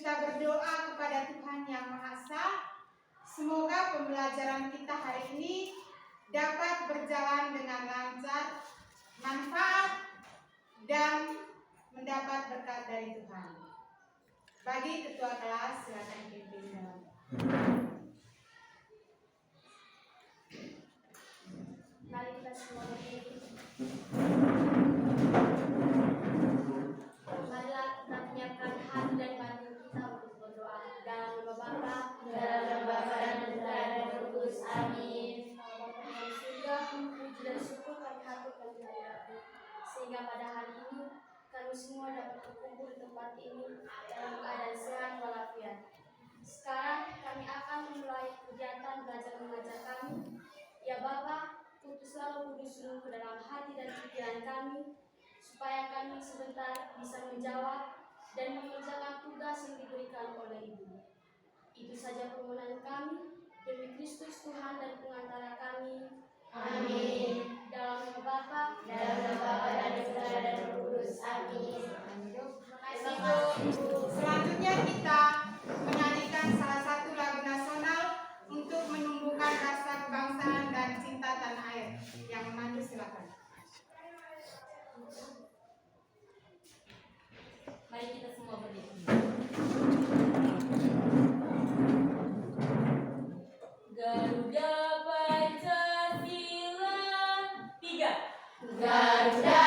kita berdoa kepada Tuhan Yang Maha Esa. Semoga pembelajaran kita hari ini dapat berjalan dengan lancar, manfaat, dan mendapat berkat dari Tuhan. Bagi ketua kelas, silakan pimpin. Mari kita semua berdiri. Marilah kita menyiapkan hati dan batin kita untuk berdoa. Dalam nama Bapa, dalam nama Bapa dan Putra dan Roh Kudus. Amin. Bapa yang surga, puji dan syukur kami haturkan kehadirat-Mu, sehingga pada hari ini kami semua dapat berkumpul di tempat ini dalam keadaan sehat walafiat. Sekarang kami akan memulai kegiatan belajar mengajar kami. Ya Bapa, utuslah Roh Kudus-Mu ke dalam hati dan pikiran kami, supaya kami sebentar bisa menjawab dan mengerjakan tugas yang diberikan oleh Ibu. Itu saja permohonan kami, demi Kristus Tuhan dan pengantara kami. Amin. Dalam nama Bapa, dalam nama Bapa dan Putra dan Roh Kudus. Amin. Selanjutnya kita menyanyikan salah satu lagu nasional untuk menumbuhkan rasa kebangsaan dan cinta tanah air. Yang memandu silakan. Mari kita semua berdiri. Garuda Pancasila 3. Garuda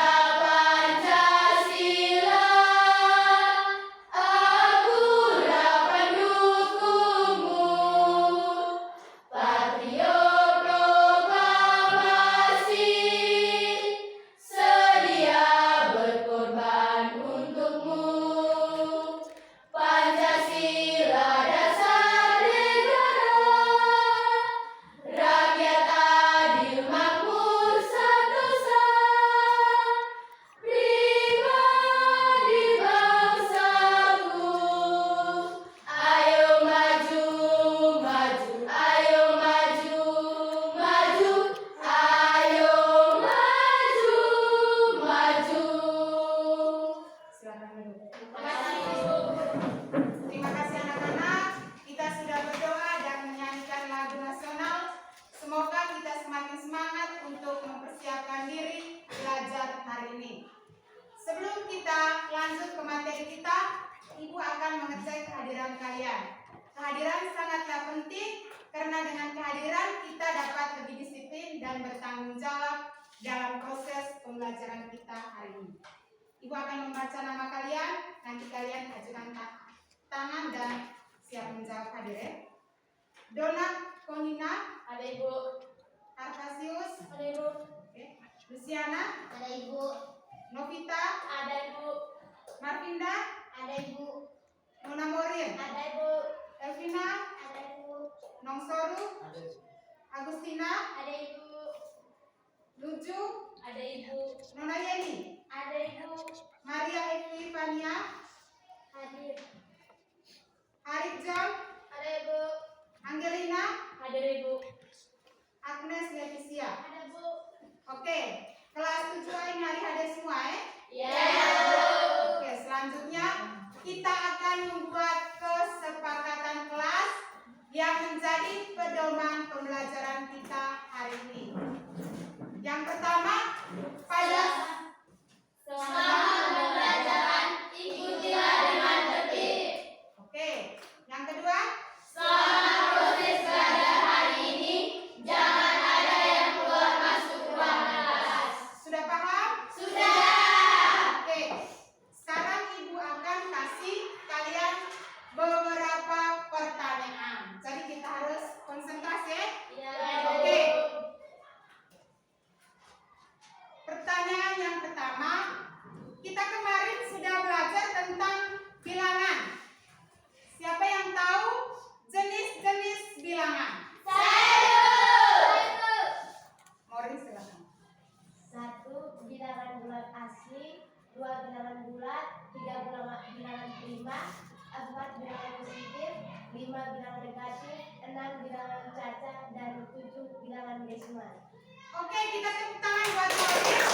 Oke, kita tepuk tangan buat Maureen.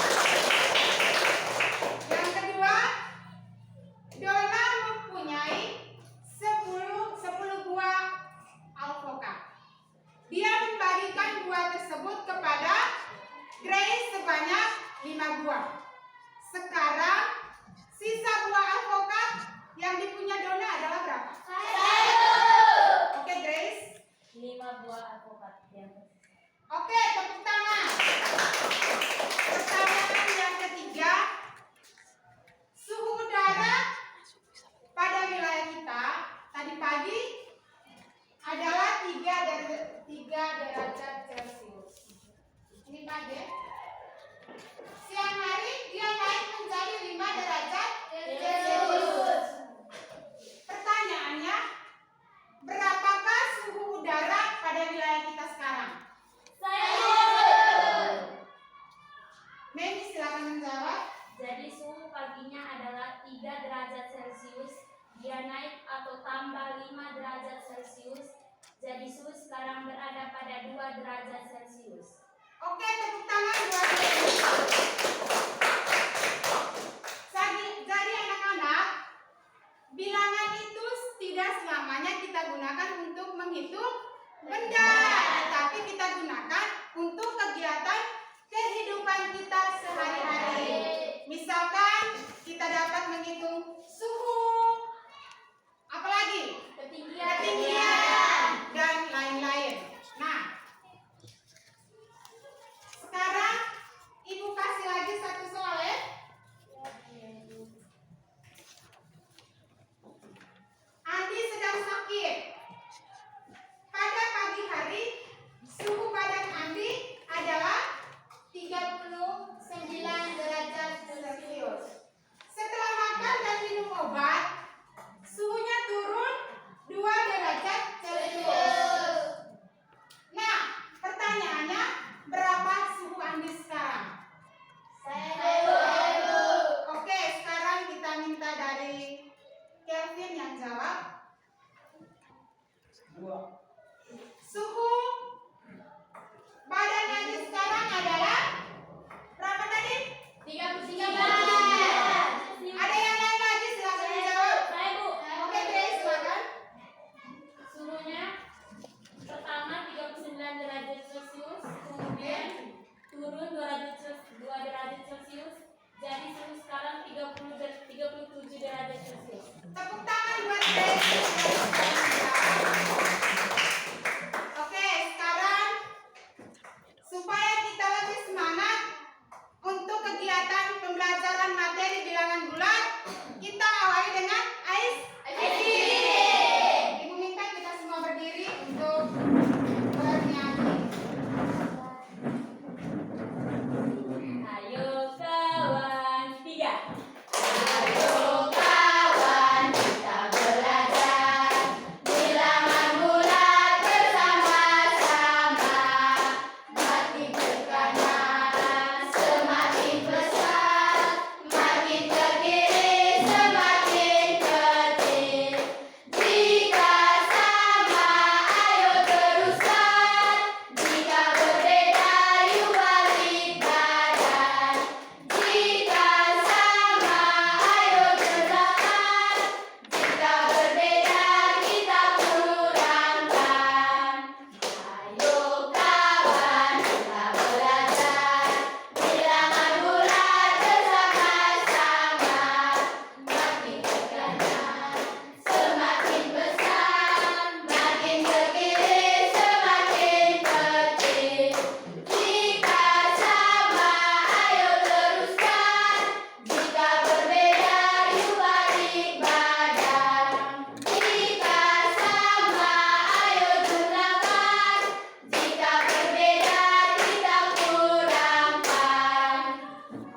Yang kedua, Dona mempunyai sudah naik atau tambah 5 derajat Celcius. Jadi suhu sekarang berada pada 2 derajat Celcius. Oke, tepuk tangan buat Dewi. Jadi anak-anak, bilangan itu tidak selamanya kita gunakan untuk menghitung benda, tetapi kita gunakan untuk kegiatan kehidupan kita sehari-hari. Misalkan kita dapat menghitung suhu, apalagi ketinggian dan lain-lain. Nah, sekarang Ibu kasih lagi satu soal ya. Andi sedang sakit. Pada pagi hari, suhu badan Andi adalah 39 derajat Celcius. Setelah makan dan minum obat, suhunya turun 2 derajat Celcius. Nah, pertanyaannya, berapa suhu Andi sekarang? Oke, sekarang kita minta dari Kelvin yang jawab. Suhu badan Andi sekarang adalah berapa tadi? 33. Ada yang lain lagi? Silakan menjawab. Saya, Bu. Oke, Grace, silakan. Suhunya pertama 39 derajat Celcius, kemudian turun 2 derajat Celcius. Jadi suhu sekarang 37 derajat Celcius. Tepuk tangan buat Grace. Oke, sekarang supaya kita lebih semangat untuk kegiatan pembelajaran materi bilangan bulat, kita awali dengan ice breathing. Ibu minta kita semua berdiri untuk bernyanyi. Ayo kawan, 3.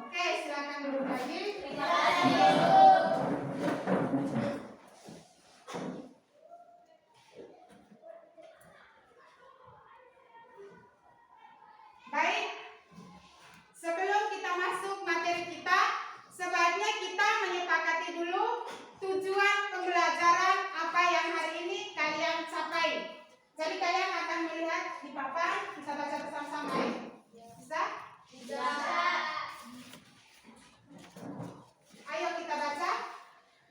Oke, silakan duduk lagi. Baik, sebelum kita masuk materi kita, sebaiknya kita menyepakati dulu tujuan pembelajaran apa yang hari ini kalian capai. Jadi kalian akan melihat di papan, kita baca bersama-sama ya. Bisa? Ayo kita baca.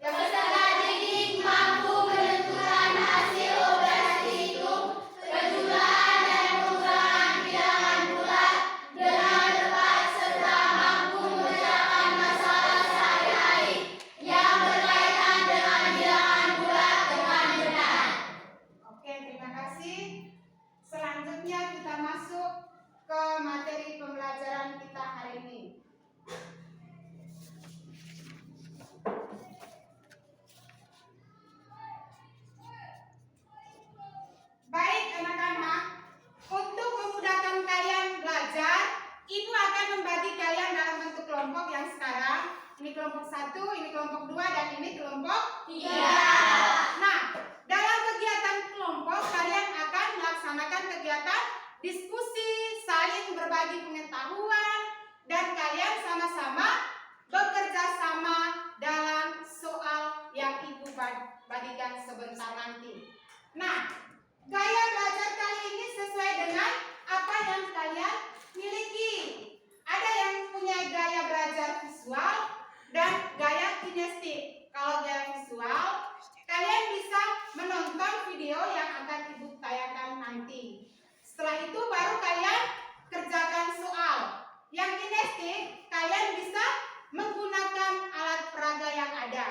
Yang Peserta didik mampu menentukan hasil operasi hitung, kejumlahan dan pengurangan bilangan bulat dengan tepat serta mampu memecahkan masalah sehari-hari yang berkaitan dengan bilangan bulat dengan benar. Oke, terima kasih. Selanjutnya kita masuk ke materi pembelajaran kita hari ini. Baik anak-anak, untuk memudahkan kalian belajar, Ibu akan membagi kalian dalam bentuk kelompok yang sekarang. Ini kelompok 1, ini kelompok 2, dan ini kelompok 3. Nah, dalam kegiatan kelompok kalian akan melaksanakan kegiatan diskusi, saling berbagi pengetahuan, dan kalian sama-sama bekerja sama dalam soal yang Ibu bagikan sebentar nanti. Nah, gaya belajar kali ini sesuai dengan apa yang kalian miliki. Ada yang punya gaya belajar visual dan gaya kinestik. Kalau gaya visual, kalian bisa menonton video yang akan Ibu tayangkan nanti. Setelah itu baru kalian kerjakan soal. Yang kinestik, kalian bisa menggunakan alat peraga yang ada.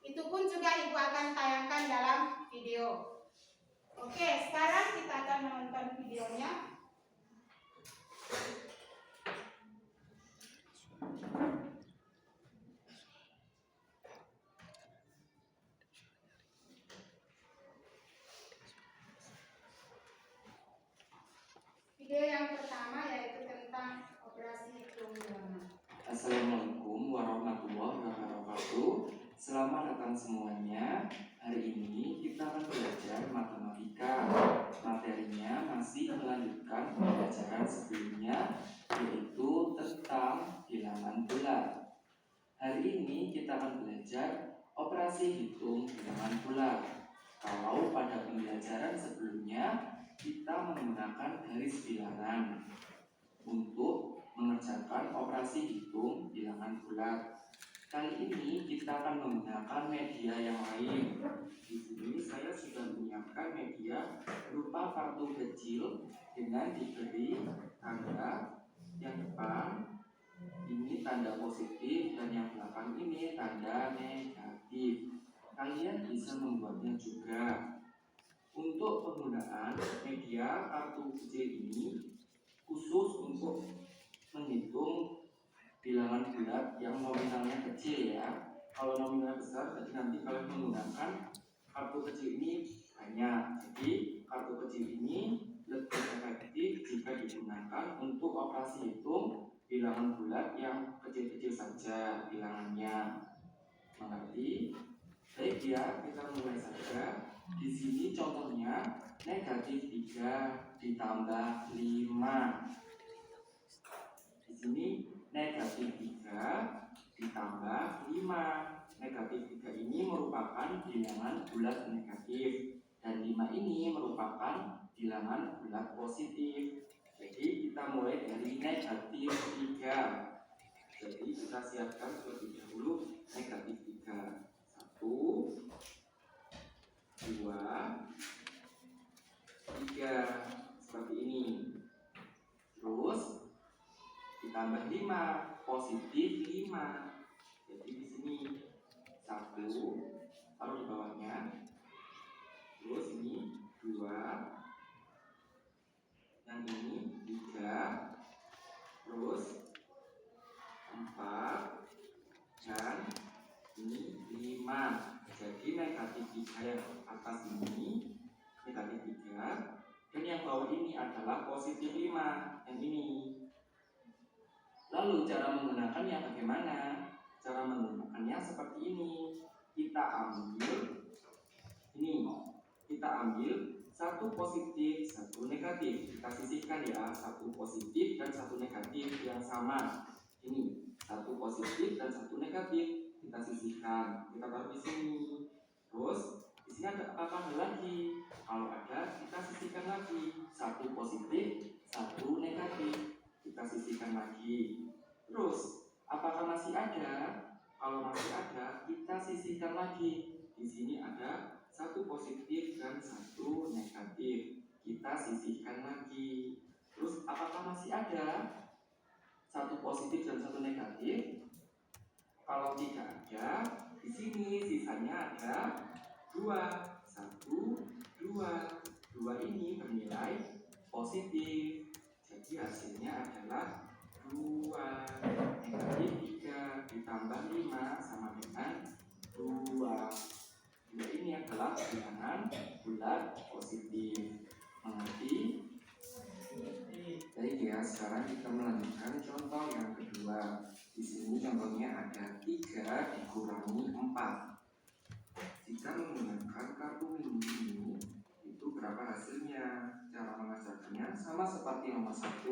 Itu pun juga Ibu akan tayangkan dalam video. Oke, sekarang kita akan menonton videonya. Video yang pertama yaitu tentang operasi hitung bilangan. Assalamualaikum warahmatullahi wabarakatuh. Selamat datang semuanya. Hari ini kita akan belajar matematika. Materinya masih melanjutkan pembelajaran sebelumnya, yaitu tentang bilangan bulat. Hari ini kita akan belajar operasi hitung bilangan bulat. Kalau pada pembelajaran sebelumnya kita menggunakan garis bilangan untuk mengerjakan operasi hitung bilangan bulat. Kali ini kita akan menggunakan media yang lain. Di sini saya sudah menyiapkan media berupa kartu kecil dengan diberi tanda yang depan ini tanda positif dan yang belakang ini tanda negatif. Kalian bisa membuatnya juga. Untuk penggunaan media kartu kecil ini khusus untuk menghitung bilangan bulat yang nominalnya kecil ya. Kalau nominalnya besar, jadi nanti kalian menggunakan kartu kecil ini banyak. Jadi kartu kecil ini lebih efektif jika digunakan untuk operasi hitung bilangan bulat yang kecil-kecil saja bilangannya. Mengerti? Baik ya, kita mulai saja. Di sini contohnya negatif 3 ditambah 5. Di sini negatif 3 ditambah 5. Negatif 3 ini merupakan bilangan bulat negatif dan 5 ini merupakan bilangan bulat positif. Jadi kita mulai dari negatif 3. Jadi kita siapkan terlebih dahulu negatif 3. 1 2 3 seperti ini. Terus ditambah 5 positif 5. Jadi di sini 1 taruh di bawahnya. Terus ini 2. Yang ini 3. Terus 4 dan ini 5. Jadi negatif 3 yang atas ini negatif 3 dan yang bawah ini adalah positif 5 yang ini. Lalu cara menggunakannya bagaimana? Cara menggunakannya seperti ini. Kita ambil satu positif, satu negatif. Kita sisihkan ya, satu positif dan satu negatif yang sama. Ini satu positif dan satu negatif. Kita sisihkan. Kita taruh di sini. Terus di sini ada apa lagi? Kalau ada, kita sisihkan lagi. Satu positif, satu negatif. Kita sisihkan lagi. Terus, apakah masih ada? Kalau masih ada, kita sisihkan lagi. Di sini ada satu positif dan satu negatif. Kita sisihkan lagi. Terus, apakah masih ada satu positif dan satu negatif? Kalau tidak ada, di sini sisanya ada 2. 1, 2. 2 ini bernilai positif. Jadi hasilnya adalah 2. Negatif 3 ditambah 5 sama dengan 2. 2 ini adalah bilangan bulat positif. Mengerti? Baik ya, sekarang kita melanjutkan contoh yang kedua. Di sini contohnya ada 3 dikurangi 4. Jika menggunakan kartu mini ini, itu berapa hasilnya? Cara mengerjakannya sama seperti nomor 1.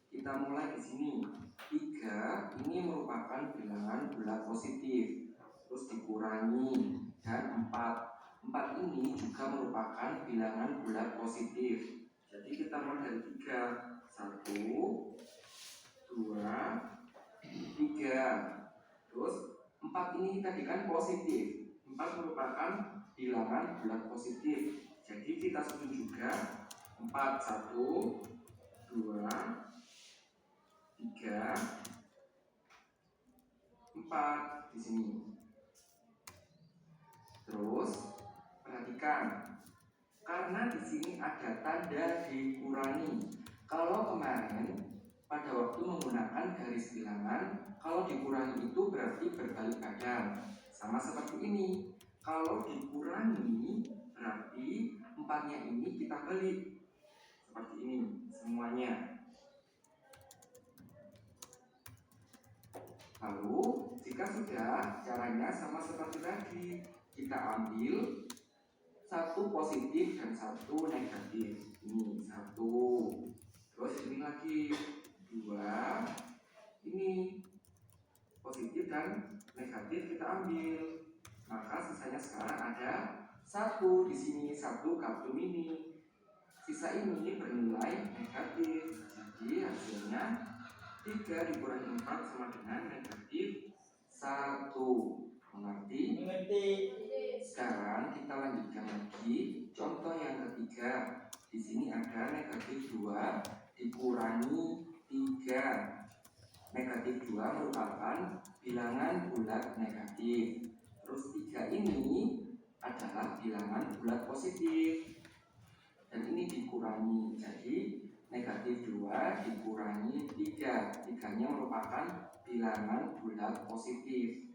Kita mulai di sini. 3 ini merupakan bilangan bulat positif. Terus dikurangi dan 4 4 ini juga merupakan bilangan bulat positif. Jadi kita mulai dari 3. 1, 2, 3. Terus 4 ini tadi kan positif. 4 merupakan bilangan bulat positif. Jadi kita susun juga 4. 1, 2, 3, 4 di sini. Terus perhatikan, karena di sini ada tanda dikurangi. Kalau kemarin pada waktu menggunakan garis bilangan, kalau dikurangi itu berarti berbalik badan, sama seperti ini. Kalau dikurangi berarti 4-nya ini kita balik seperti ini semuanya. Lalu jika sudah, caranya sama seperti tadi, kita ambil 1 positif dan 1 negatif. Ini 1. Terus ini lagi 2. Ini positif dan negatif kita ambil. Maka sisanya sekarang ada 1 di sini, 1 kartu mini. Sisa ini bernilai negatif. Jadi hasilnya 3 dikurangi 4 sama dengan negatif 1. Mengerti? Sekarang kita lanjutkan lagi contoh yang ketiga. Di sini ada negatif 2 dikurangi 3. Negatif 2 merupakan bilangan bulat negatif. Terus 3 ini adalah bilangan bulat positif. Dan ini dikurangi. Jadi negatif 2 dikurangi 3. 3-nya merupakan bilangan bulat positif.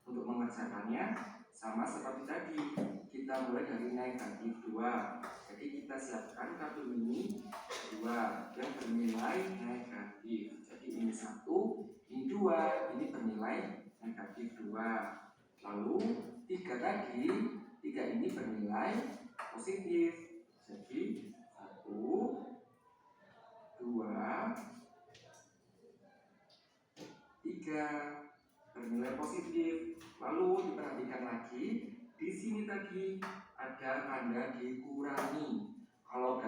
Untuk mengerjakannya sama seperti tadi, kita mulai dari negatif 2. Jadi kita siapkan kartu mini 2 yang bernilai negatif. Jadi ini 1, ini 2, ini bernilai negatif 2. Lalu 3 tadi, 3 ini bernilai positif. Jadi 1, 2, 3 bernilai positif. Lalu diperhatikan lagi, di sini tadi ada tanda dikurangi. Kalau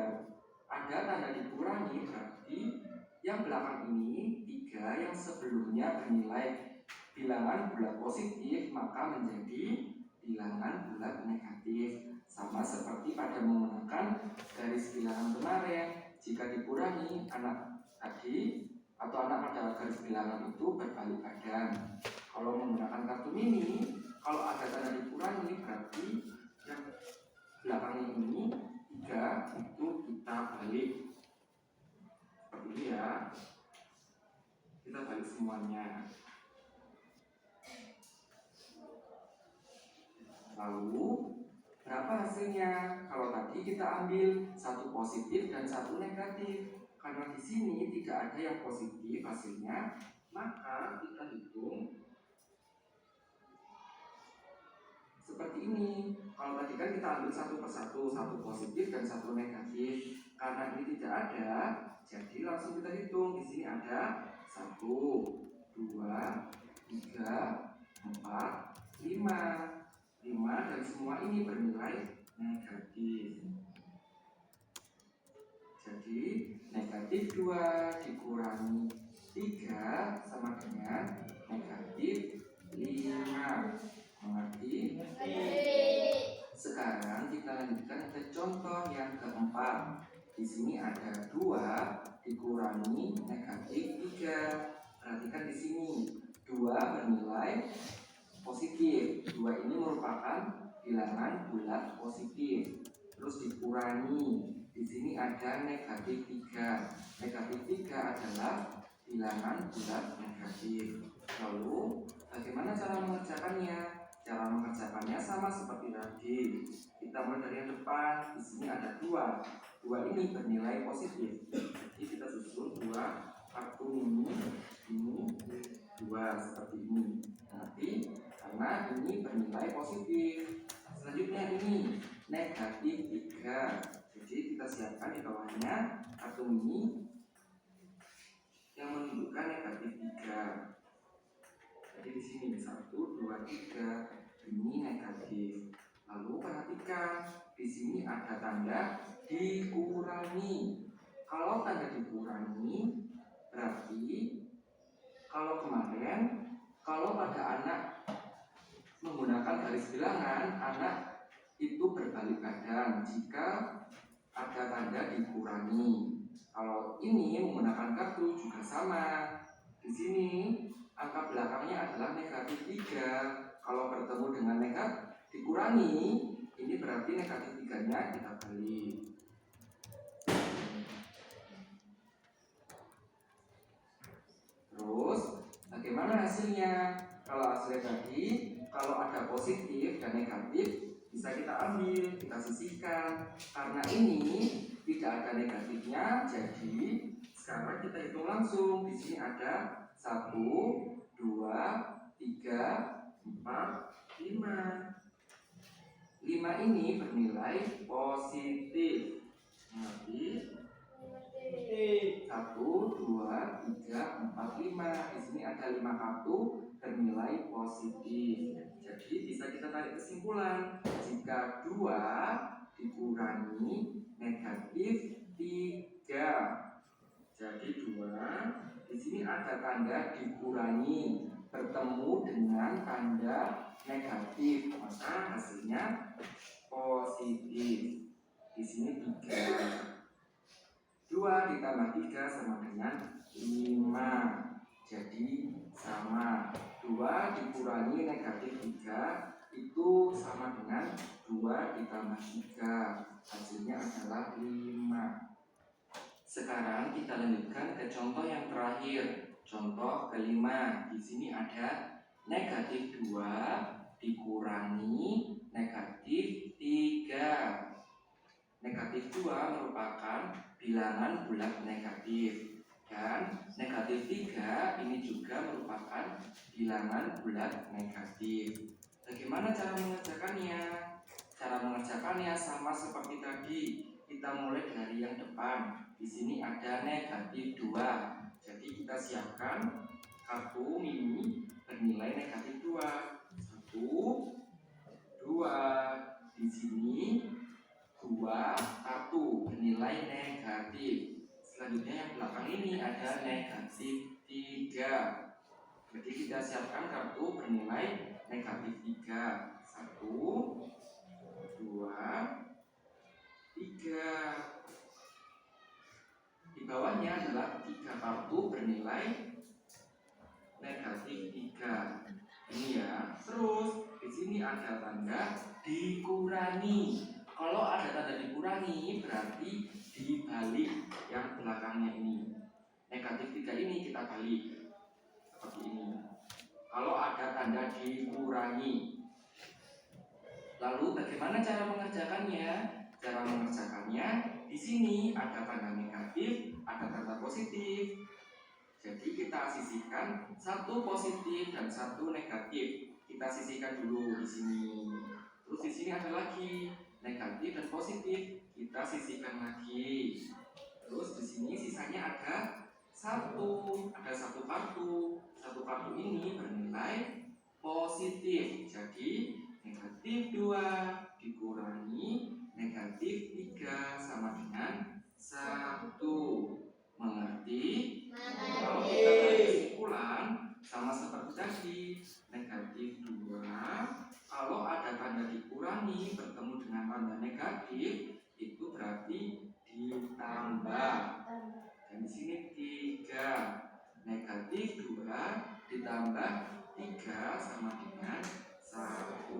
ada tanda dikurangi berarti yang belakang ini 3 yang sebelumnya bernilai bilangan bulat positif maka menjadi bilangan bulat negatif. Sama seperti pada menggunakan garis bilangan kemarin, jika dikurangi anak tadi atau anak pada garis bilangan itu berbalik badan. Kalau menggunakan kartu mini, kalau ada tanda dikurangi berarti yang belakangnya ini 3 itu kita balik seperti ini ya. Kita balik semuanya. Lalu berapa hasilnya? Kalau tadi kita ambil 1 positif dan 1 negatif. Karena di sini tidak ada yang positif hasilnya, maka kita hitung seperti ini. Kalau tadi kan kita ambil 1 per 1, 1 positif dan 1 negatif. Karena ini tidak ada, jadi langsung kita hitung. Di sini ada 1, 2, 3, 4, 5. 5 dan semua ini bernilai negatif. Jadi negatif 2 dikurangi 3 sama dengan negatif 5. Mengerti? Sekarang kita lanjutkan ke contoh yang keempat. Di sini ada 2 dikurangi negatif 3. Perhatikan di sini 2 bernilai positif. 2 ini merupakan bilangan bulat positif. Terus dikurangi. Di sini ada negatif 3. Negatif 3 adalah bilangan bulat negatif. Lalu bagaimana cara mengerjakannya? Cara mengerjakannya sama seperti tadi. Kita mulai dari yang depan. Di sini ada 2. 2 ini bernilai positif. Jadi kita susun 2 kartu ini 2 seperti ini. Nanti karena ini bernilai positif. Selanjutnya ini negatif 3. Jadi kita siapkan di bawahnya kartu ini yang menunjukkan negatif 3. Jadi di sini 1, 2, 3 ini negatif. Lalu perhatikan matematika. Di sini ada tanda dikurangi. Kalau tanda dikurangi berarti kalau kemarin kalau pada anak menggunakan garis bilangan, anak itu berbalik badan jika ada tanda dikurangi. Kalau ini menggunakan kartu juga sama. Di sini angka belakangnya adalah negatif 3. Kalau bertemu dengan negatif dikurangi, ini berarti negatif 3-nya kita balik. Terus bagaimana hasilnya? Kalau hasilnya tadi, kalau ada positif dan negatif bisa kita ambil, kita sisihkan. Karena ini tidak ada negatifnya, jadi sekarang kita hitung langsung. Di sini ada 1, 2, 3, 4, 5. 5 ini bernilai positif. Mengerti? 1, 2, 3, 4, 5. Di sini ada 5 kartu bernilai positif. Jadi bisa kita tarik kesimpulan jika 2 dikurangi negatif 3. Jadi 2 di sini ada tanda dikurangi bertemu dengan tanda negatif, maka hasilnya positif. Di sini 3. 2 ditambah 3 sama dengan 5. Jadi sama. 2 dikurangi negatif 3 itu sama dengan 2 ditambah 3. Hasilnya adalah 5. Sekarang kita lanjutkan ke contoh yang terakhir. Contoh kelima. Di sini ada negatif 2 dikurangi negatif 3. Negatif 2 merupakan bilangan bulat negatif, dan negatif 3 ini juga merupakan bilangan bulat negatif. Bagaimana cara mengerjakannya? Cara mengerjakannya sama seperti tadi. Kita mulai dari yang depan. Di sini ada negatif 2. Jadi kita siapkan kartu mini bernilai negatif 2. 1, 2. Di sini 2 kartu bernilai negatif. Selanjutnya yang belakang ini ada negatif 3. Jadi kita siapkan kartu bernilai negatif 3. 1, 2, 3. Di bawahnya adalah 3 kartu bernilai negatif 3. Ini ya. Terus di sini ada tanda dikurangi. Kalau ada tanda dikurangi berarti dibalik yang belakangnya ini. Negatif 3 ini kita balik seperti ini. Kalau ada tanda dikurangi. Lalu bagaimana cara mengerjakannya? Cara mengerjakannya di sini ada tanda negatif, ada tanda positif. Jadi kita sisihkan 1 positif dan 1 negatif. Kita sisihkan dulu di sini. Terus di sini ada lagi negatif dan positif, kita sisihkan lagi. Terus di sini sisanya ada 1 kartu. 1 kartu ini bernilai positif. Jadi negatif 2 dikurangi negatif 3 sama dengan 1. Mengerti? Kalau kita tarik kesimpulan sama seperti tadi, negatif 2 kalau ada tanda dikurangi bertemu dengan tanda negatif itu berarti ditambah. Dan di sini 3. Negatif 2 ditambah 3 sama dengan 1.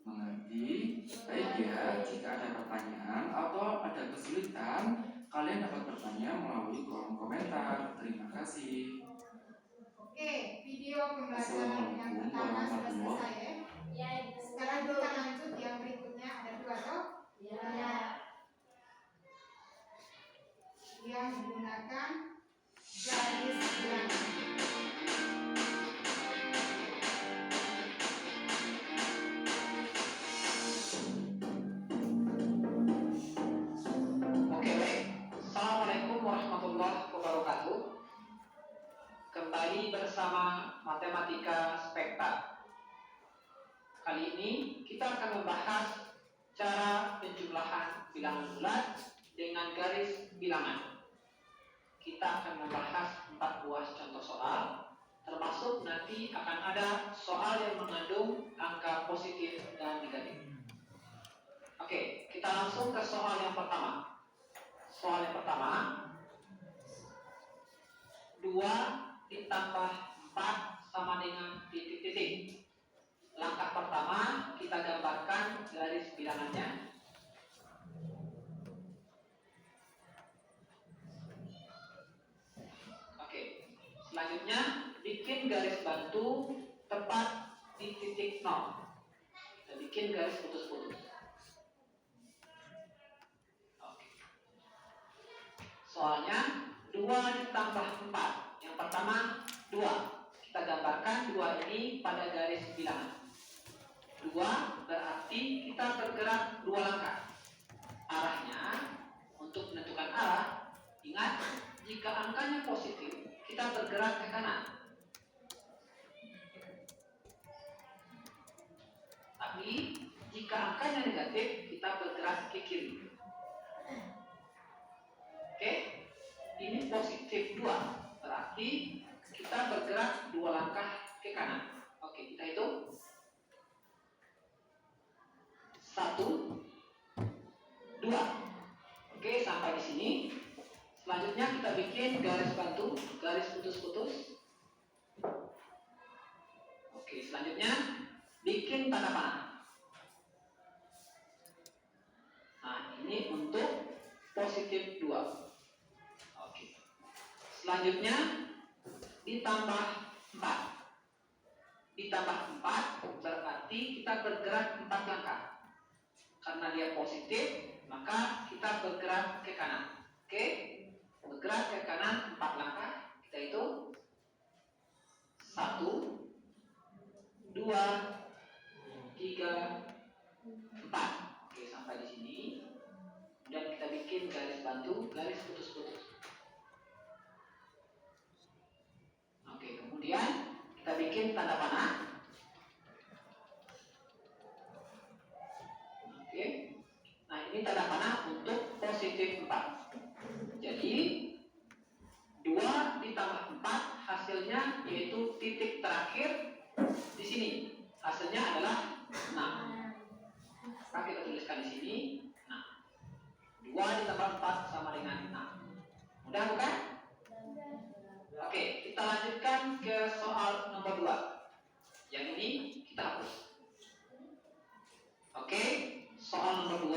Mengerti? Baik ya, jika ada pertanyaan atau ada kesulitan, kalian dapat bertanya melalui kolom komentar. Terima kasih. Oke, video pembelajaran yang pertama sudah selesai ya. Sekarang kita lanjut yang berikutnya, ada 2 toh? Ya. Yang menggunakan garis bilangan. Oke, baik. Assalamualaikum warahmatullahi wabarakatuh. Kembali bersama Matematika Spekta. Kali kali ini kita akan membahas cara penjumlahan bilangan bulat dengan garis bilangan. Kita akan membahas 4 buah contoh soal, termasuk nanti akan ada soal yang mengandung angka positif dan negatif. Oke, kita langsung ke soal yang pertama. Soal yang pertama, 2 ditambah 4 sama dengan titik-titik. Langkah pertama, kita gambarkan garis bilangannya. Oke, selanjutnya bikin garis bantu tepat di titik 0. Kita bikin garis putus-putus. Oke. Soalnya 2 ditambah 4. Yang pertama 2. Kita gambarkan 2 ini pada garis bilangan. 2 berarti kita bergerak 2 langkah. Arahnya, untuk menentukan arah, ingat jika angkanya positif kita bergerak ke kanan. Tapi jika angkanya negatif kita bergerak ke kiri. Oke, ini positif 2 berarti kita bergerak 2 langkah ke kanan. Oke, kita hitung. 1, 2. Oke, sampai di sini. Selanjutnya kita bikin garis bantu, garis putus-putus. Oke, selanjutnya bikin tanda panah. Nah, ini untuk positif 2. Oke. Selanjutnya ditambah 4. Ditambah 4 berarti kita bergerak 4 langkah. Karena dia positif, maka kita bergerak ke kanan. Oke, bergerak ke kanan 4 langkah. Kita hitung. 1, 2, 3, 4. Oke, sampai di sini. Dan kita bikin garis bantu, garis putus-putus. Oke, kemudian kita bikin tanda panah. Oke. Nah, ini tanda panah untuk positif 4. Jadi 2 ditambah 4 hasilnya yaitu titik terakhir di sini. Hasilnya adalah 6. Maka kita tuliskan di sini 6. 2 ditambah 4 sama dengan 6. Mudah bukan? Oke, kita lanjutkan ke soal nomor 2. Yang ini kita hapus. Oke, soal nomor 2.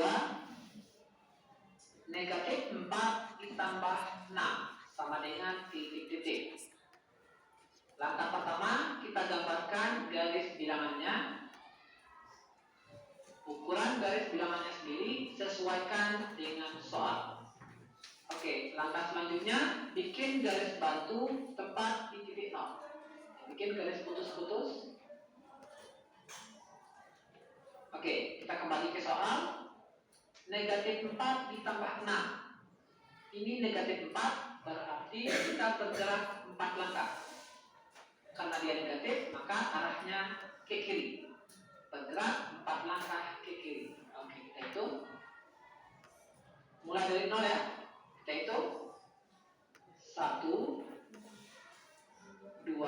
Negatif 4 ditambah 6 sama dengan titik-titik. Langkah pertama, kita gambarkan garis bilangannya. Ukuran garis bilangannya sendiri sesuaikan dengan soal. Oke, langkah selanjutnya bikin garis bantu tepat di titik 0. Bikin garis putus-putus. Oke, kita kembali ke soal. Negatif 4 ditambah 6. Ini negatif 4 berarti kita bergerak 4 langkah. Karena dia negatif, maka arahnya ke kiri. Bergerak 4 langkah ke kiri. Oke, kita hitung. Mulai dari 0 ya. Kita hitung. 1, 2,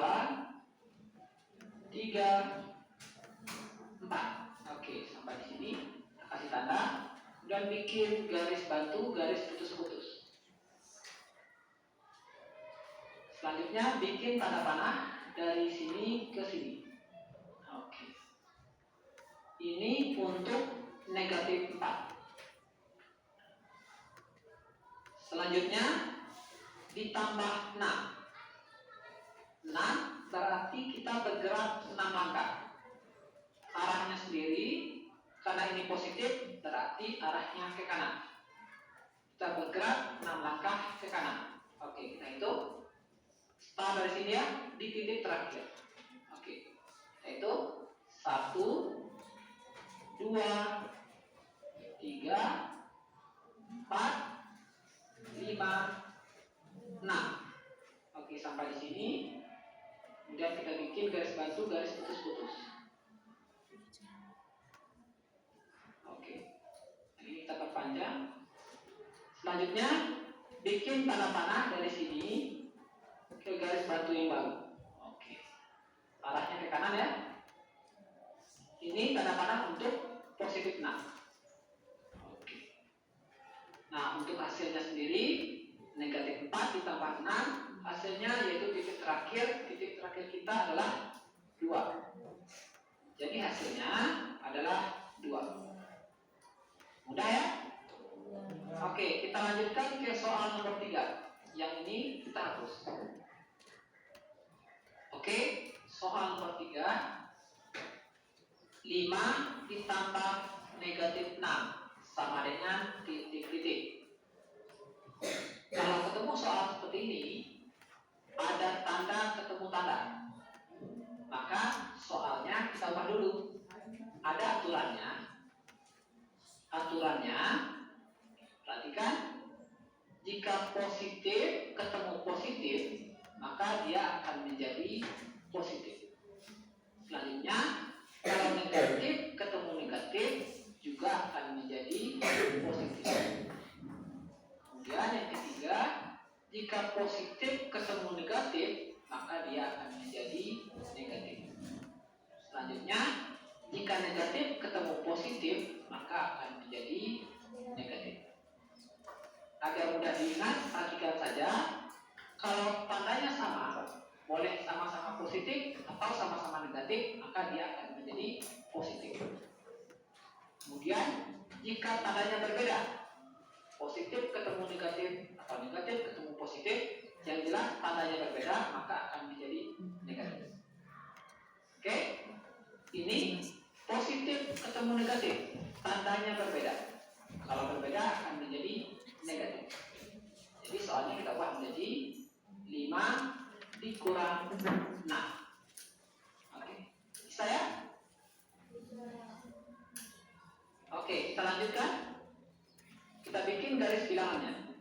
3, 4. Oke, sampai di sini. Kita kasih tanda dan bikin garis bantu, garis putus-putus. Selanjutnya bikin tanda panah dari sini ke sini. Oke. Ini untuk negatif 4. Selanjutnya ditambah 6. 6 berarti kita bergerak 6 langkah. Arahnya sendiri, karena ini positif, berarti arahnya ke kanan. Kita bergerak 6 langkah ke kanan. Oke, kita hitung. Start dari sini ya, di titik terakhir. Oke, kita hitung. 1, 2, 3, 4, 5, 6. Oke, sampai di sini. Kemudian kita bikin garis bantu, garis putus-putus. Selanjutnya, bikin tanda panah dari sini ke garis batu yang baru. Oke. Arahnya ke kanan ya. Ini tanda panah untuk positif 6. Oke. Nah, untuk hasilnya sendiri negatif 4 ditambah 6, hasilnya yaitu titik terakhir kita adalah 2. Jadi hasilnya adalah 2. Mudah ya? Oke, kita lanjutkan ke soal nomor 3. Yang ini kita hapus. Oke, soal nomor 3. 5 ditambah negatif 6 sama dengan titik-titik. Kalau ketemu soal seperti ini, ada tanda ketemu tanda, maka soalnya kita ubah dulu. Ada aturannya. Perhatikan, jika positif ketemu positif, maka dia akan menjadi positif. Selanjutnya, kalau negatif ketemu negatif juga akan menjadi positif. Kemudian yang ketiga, jika positif ketemu negatif, maka dia akan menjadi negatif. Selanjutnya, jika negatif ketemu positif, maka akan menjadi negatif. Agar mudah diingat, perhatikan saja, kalau tandanya sama, boleh sama-sama positif atau sama-sama negatif, maka dia akan menjadi positif. Kemudian, jika tandanya berbeda, positif ketemu negatif atau negatif ketemu positif, yang jelas tandanya berbeda, maka akan menjadi negatif. Oke? Ini positif ketemu negatif, tandanya berbeda. Kalau berbeda akan menjadi negatif. Jadi soalnya kita ubah menjadi 5 dikurang 6. Oke, bisa ya? Oke, kita lanjutkan. Kita bikin garis bilangannya.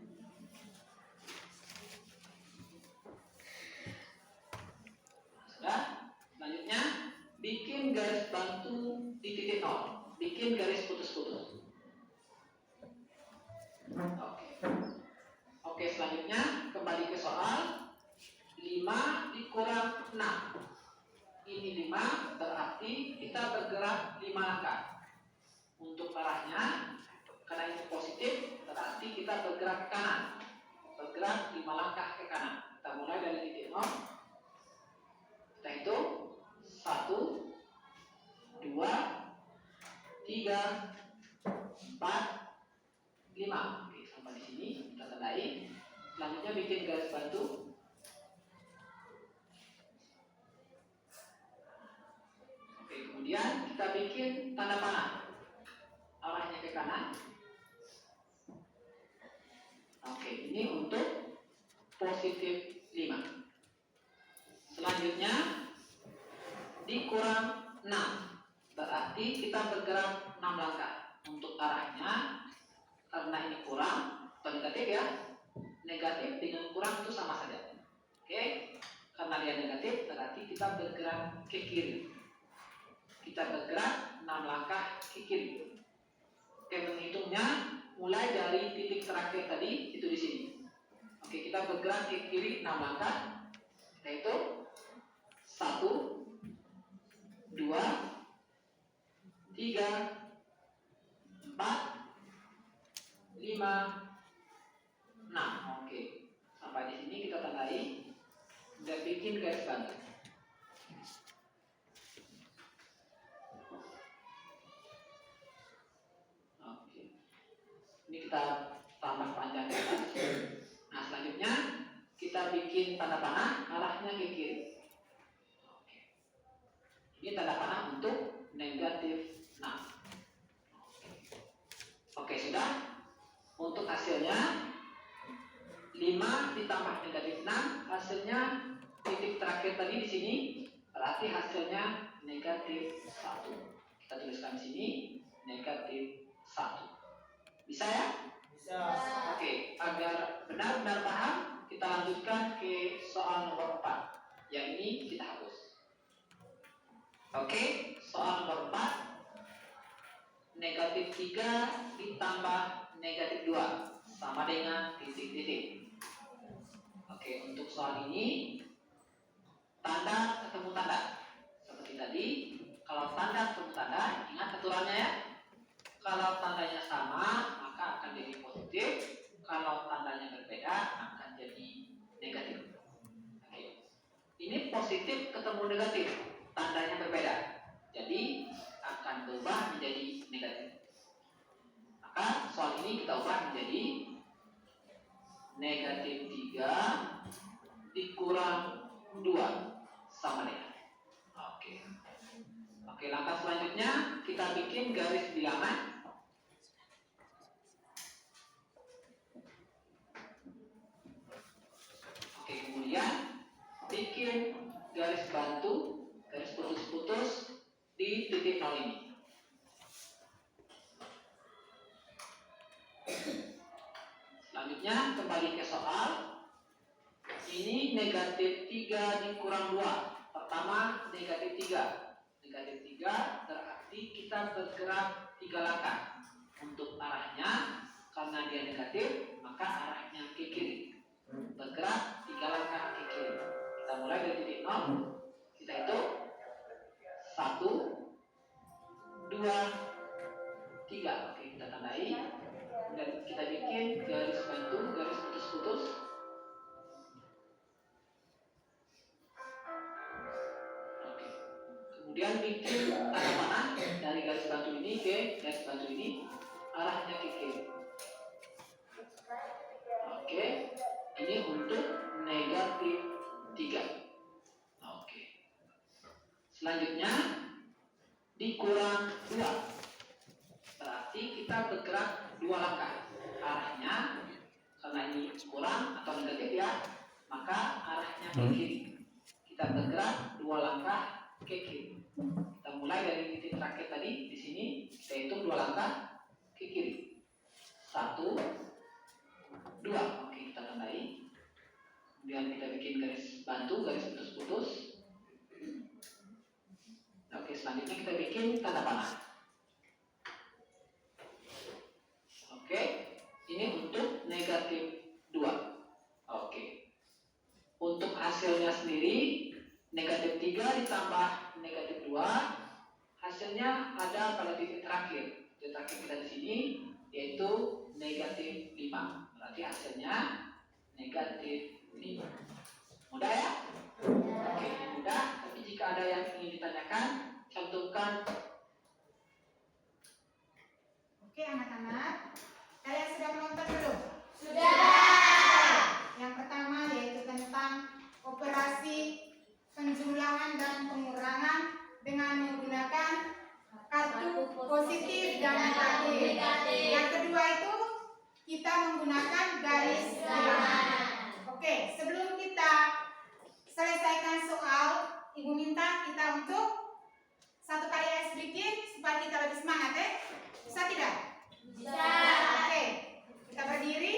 Sudah? Selanjutnya, bikin garis bantu di titik 0. Bikin garis putus-putus. Oke, selanjutnya kembali ke soal. 5 dikurang 6. Ini 5, berarti kita bergerak 5 langkah. Untuk arahnya, karena ini positif, berarti kita bergerak ke kanan. Bergerak 5 langkah ke kanan. Kita mulai dari titik 0. Kita hitung 1, 2, 3, 4, 5. Oke, sampai di sini kita tandai. Selanjutnya bikin garis bantu. Oke, kemudian kita bikin tanda panah. Arahnya ke kanan. Oke, ini untuk positif 5. Selanjutnya dikurang 6. Berarti kita bergerak 6 langkah. Untuk arahnya, karena ini kurang atau negatif ya, negatif dengan kurang itu sama saja. Oke, karena dia negatif berarti kita bergerak ke kiri. Kita bergerak 6 langkah ke kiri. Oke, menghitungnya mulai dari titik terakhir tadi itu di sini. Oke, kita bergerak ke kiri 6 langkah. Kita hitung 1, 2, 3, 4, 5, 6. Oke, sampai di sini kita tandai dan bikin garis bantu. Oke, ini kita tambah panjang ke atas. Nah, selanjutnya kita bikin tanda panah arahnya ke kiri. Oke, ini tanda panah untuk negatif 6. Oke, sudah. Untuk hasilnya 5 ditambah negatif 6, hasilnya titik terakhir tadi di sini, berarti hasilnya negatif 1. Kita tuliskan di sini negatif 1. Bisa ya? Bisa. Oke, agar benar-benar paham, kita lanjutkan ke soal nomor 4. Yang ini kita hapus. Oke, soal nomor 4. Negatif 3 ditambah negatif 2 sama dengan titik-titik. Oke, untuk soal ini tanda ketemu tanda. Seperti tadi, kalau tanda ketemu tanda, ingat aturannya ya. Kalau tandanya sama, maka akan jadi positif. Kalau tandanya berbeda, akan jadi negatif. Oke. Ini positif ketemu negatif, tandanya berbeda. Jadi akan berubah menjadi negatif. Maka soal ini kita ubah menjadi negatif 3 dikurang 2 sama dengan. Oke, langkah selanjutnya kita bikin garis bilangan. Oke, kemudian bikin garis bantu, garis putus-putus di titik 0 ini. Selanjutnya kembali ke soal. Ini negatif 3 dikurang 2. Pertama negatif 3. Negatif 3 berarti kita bergerak 3 langkah. Untuk arahnya, karena dia negatif, maka arahnya ke kiri. Bergerak 3 langkah ke kiri. Kita mulai dari titik 0. Kita hitung 1, 2, 3. Oke, kita tandai. Dan kita bikin garis bantu, garis putus-putus. Oke. Kemudian bikin tanda panah dari garis bantu ini ke garis bantu ini, arahnya ke kiri. Oke. Ini untuk negatif 3. Oke. Selanjutnya dikurang 2. Berarti kita bergerak 2 langkah. Arahnya, karena ini kurang atau negatif ya, maka arahnya ke kiri. Kita bergerak 2 langkah ke kiri. Kita mulai dari titik terakhir tadi di sini, kita hitung 2 langkah ke kiri. 1, 2. Oke, kita tandai. Kemudian kita bikin garis bantu, garis putus-putus. Oke, selanjutnya kita bikin tanda panah. Oke, ini untuk negatif 2. Oke. Untuk hasilnya sendiri, negatif 3 ditambah negatif 2, hasilnya ada pada titik terakhir. Titik terakhir kita di sini, yaitu negatif 5. Berarti hasilnya negatif 5. Mudah ya? Oke, mudah. Tapi jika ada yang ingin ditanyakan, cantumkan. Oke anak-anak, kalian sudah menonton belum? Sudah. Yang pertama yaitu tentang operasi penjumlahan dan pengurangan dengan menggunakan kartu positif dan negatif. Yang kedua itu kita menggunakan garis bilangan. Oke, sebelum kita selesaikan soal, Ibu minta kita untuk satu kali sedikit supaya kita lebih semangat ya. Bisa tidak? Bisa. Oke, kita berdiri.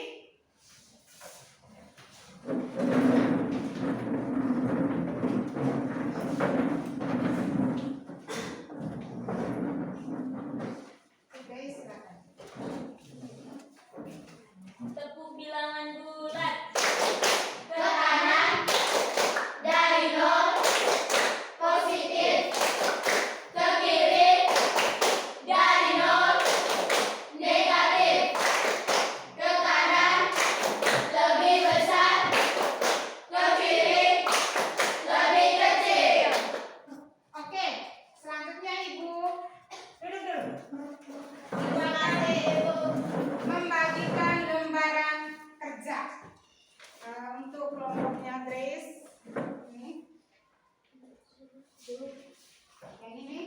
Oke, silakan. Tepuk bilangan bulat. Ke kanan dari 0 positif, ke kiri dari 0 negatif, ke kanan lebih besar, ke kiri lebih kecil. Oke, selanjutnya Ibu duduk dulu. Terima kasih Ibu. Membagikan lembaran kerja. Untuk kelompoknya Grace, ini. Yang ini.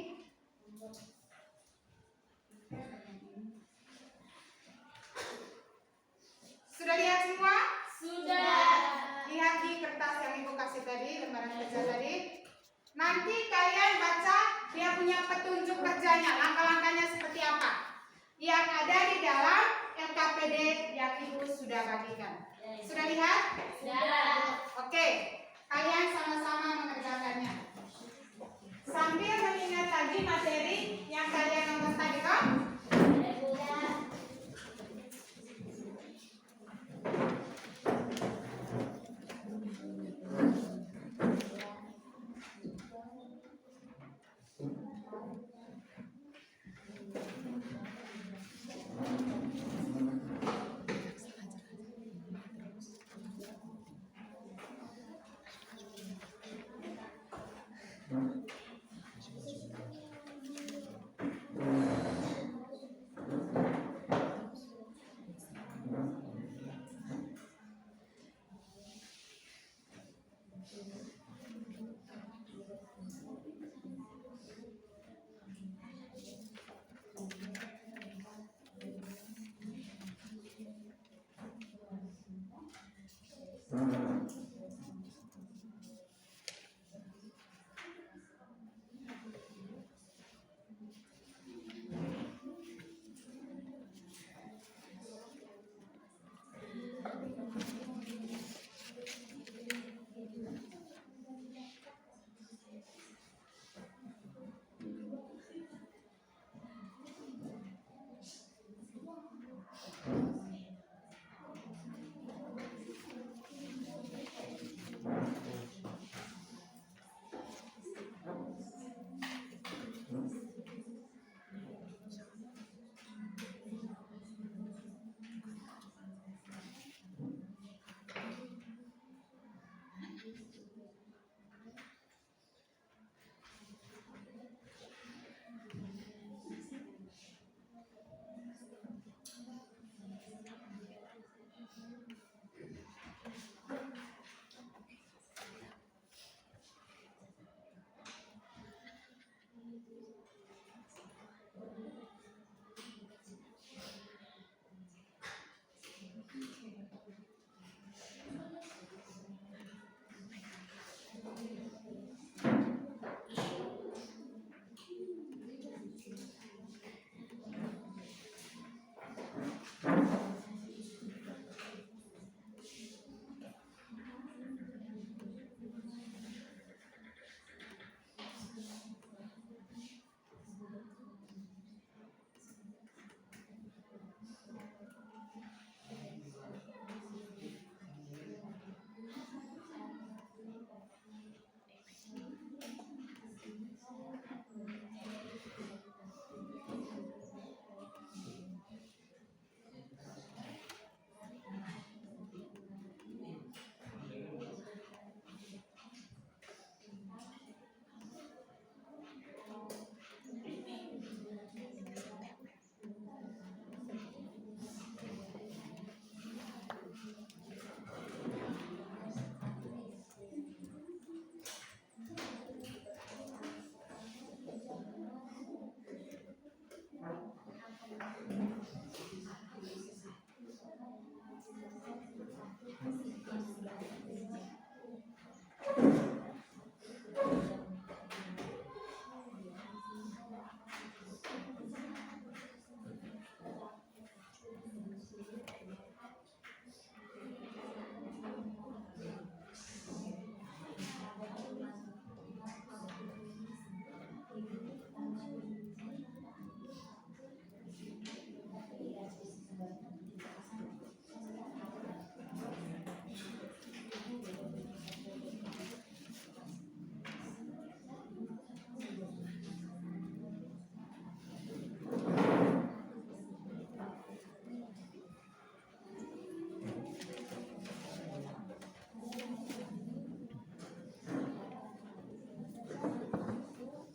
Sudah lihat semua? Sudah. Lihat di kertas yang Ibu kasih tadi, lembaran kerja tadi. Nanti kalian baca dia punya petunjuk kerjanya, langkah-langkahnya seperti apa yang ada di dalam LKPD yang Ibu sudah bagikan. Sudah lihat? Sudah. Oke, kalian sama-sama mengerjakannya. Sambil mengingat lagi materi yang kalian nonton tadi kan?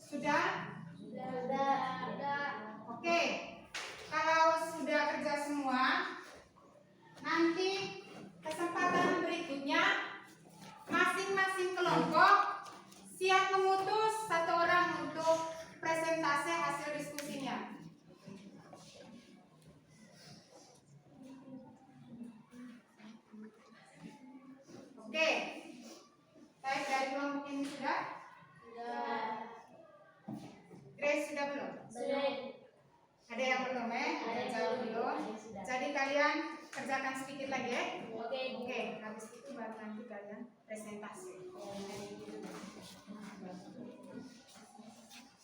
Sudah? Sudah. Oke. Kalau sudah kerja semua, nanti kesempatan berikutnya masing-masing kelompok siap memutus satu orang untuk presentasi hasil diskusinya. Oke. Baik, dari kelompok ini sudah? Grace sudah belum? Ada yang belum Ada jauh belum. Jadi kalian kerjakan sedikit lagi ya. Oke, habis itu baru nanti kalian presentasi.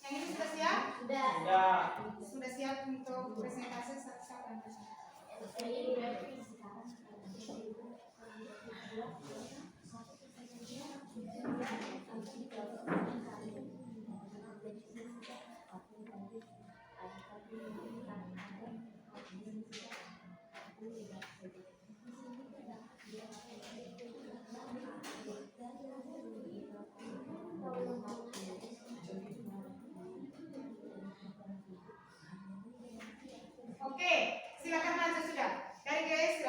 Yang ini sudah siap? Sudah siap untuk presentasi silakan. Oke, silakan maju sudah. Dari guys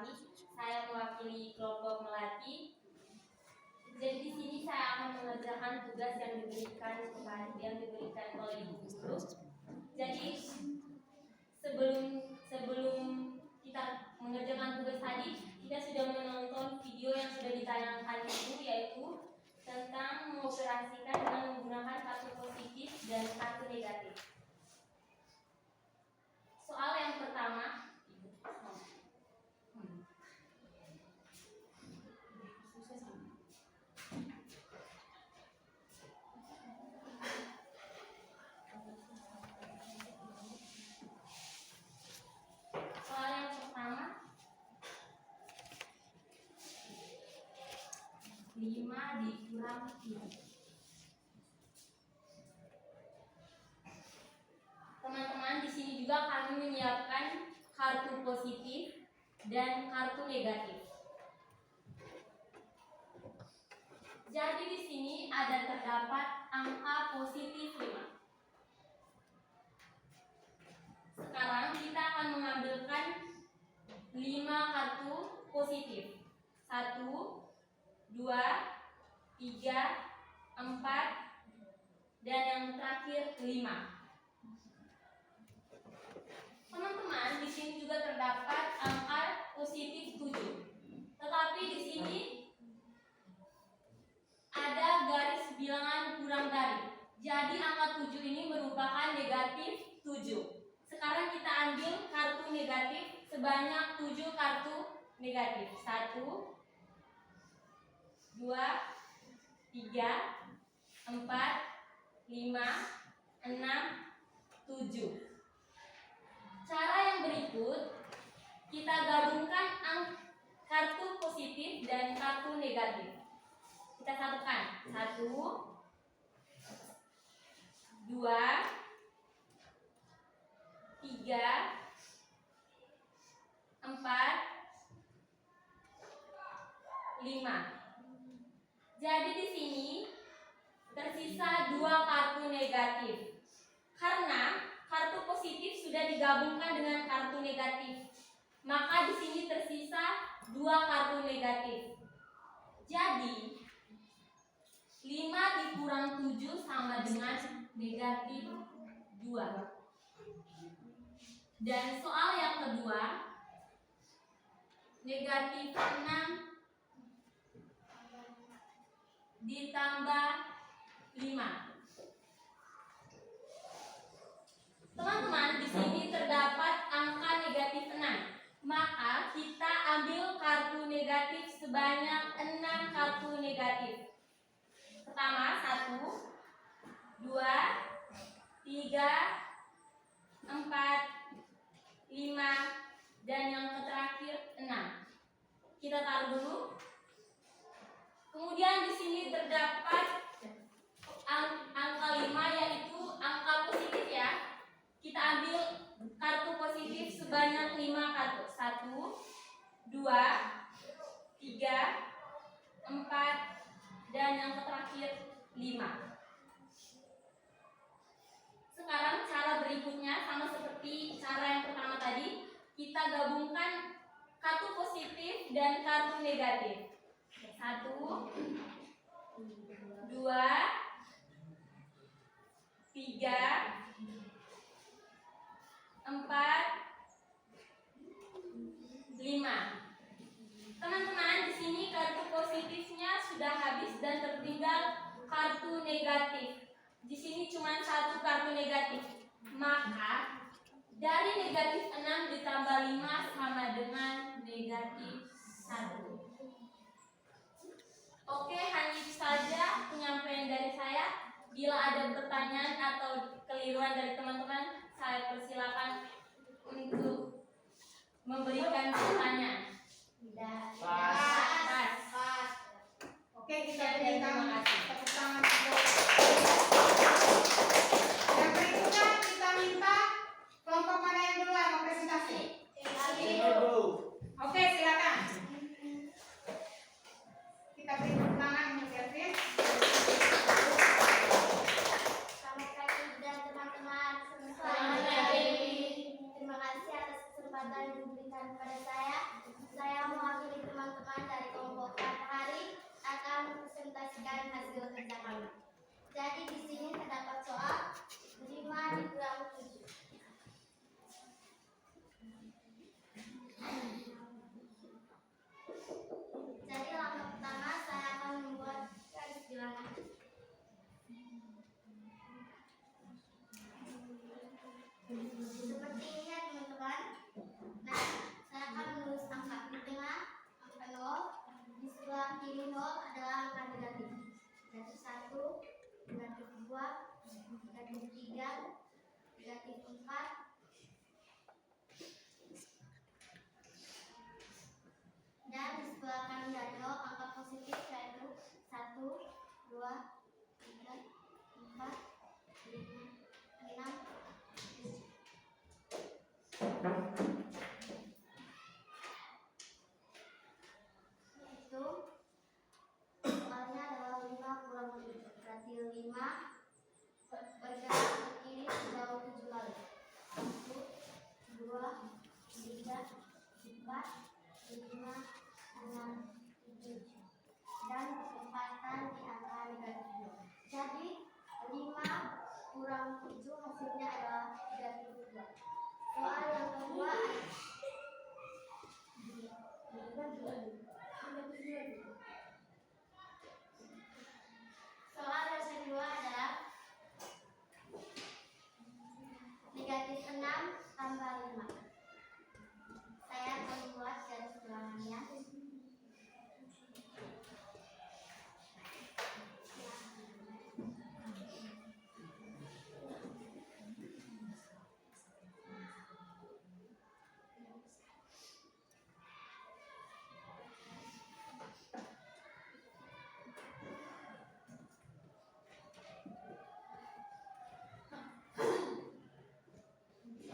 kami. Saya mewakili kelompok melati. Jadi di sini saya akan mengerjakan tugas yang diberikan oleh ibu guru. Jadi sebelum kita mengerjakan tugas tadi, kita sudah menonton video yang sudah ditayangkan ibu, yaitu tentang mengoperasikan dengan menggunakan kartu positif dan kartu negatif. Soal yang pertama, soal yang pertama 5 dikurang 7. Teman-teman, di sini juga kami menyiapkan kartu positif dan kartu negatif. Jadi di sini ada terdapat angka positif 5. Sekarang kita akan mengambilkan 5 kartu positif. 1, 2, 3, 4, dan yang terakhir 5. Teman-teman, di sini juga terdapat angka positif 7. Tetapi di sini ada garis bilangan kurang dari. Jadi angka 7 ini merupakan negatif 7. Sekarang kita ambil kartu negatif sebanyak 7 kartu negatif. 1, 2, 3, 4, 5, 6, 7. Cara yang berikut, kita gabungkan kartu positif dan kartu negatif. Kita satukan. 1, 2, 3, 4, 5. Jadi di sini tersisa 2 kartu negatif. Karena kartu positif sudah digabungkan dengan kartu negatif, maka di sini tersisa 2 kartu negatif. Jadi 5 dikurang 7 sama dengan negatif 2. Dan soal yang kedua, negatif 6 ditambah 5. Teman-teman, di sini terdapat angka negatif 6. Maka kita ambil kartu negatif sebanyak 6 kartu negatif. Pertama, 1, 2, 3, 4, 5, dan yang terakhir 6. Kita taruh dulu. Kemudian di sini terdapat angka 5, yaitu angka positif ya. Kita ambil kartu positif sebanyak 5 kartu. 1, 2, 3, 4, dan yang terakhir 5. Sekarang cara berikutnya sama seperti cara yang pertama tadi. Kita gabungkan kartu positif dan kartu negatif. 1, 2, 3, 4, 5. Teman-teman, di sini kartu positifnya sudah habis dan tertinggal kartu negatif. Di sini cuma 1 kartu negatif. Maka dari negatif 6 ditambah 5 sama dengan negatif 1. Oke, hanya itu saja penyampaian dari saya. Bila ada pertanyaan atau keliruan dari teman-teman, saya persilakan untuk memberikan pertanyaan. Pas. Oke, kita Sekian, berikan terima kasih. tepuk tangan untuk yang berikutnya. Kita minta kelompok mana yang duluan mau presentasi? Oke, silakan. Kita beri tepuk tangan untuk Kelvin. Selamat pagi dan teman-teman. Selamat pagi. Terima kasih atas kesempatan yang diberikan kepada saya. Saya negatif 3, negatif 4. Dan di sebelah kanan dari angka positif yaitu 1, 2, 3, 4, 5, 6, 7. Itu soalnya adalah 5 kurang 7. Berarti 5 bergerak ke kiri sejauh 7 kali. 1, 2, 3, 4, 5, 6, 7. Dan kecepatan di angka negatif 2. Jadi 5 kurang 7 hasilnya adalah negatif 2. Soal yang kedua adalah negatif 6 tambah 5. Saya akan membuat garis bilangannya.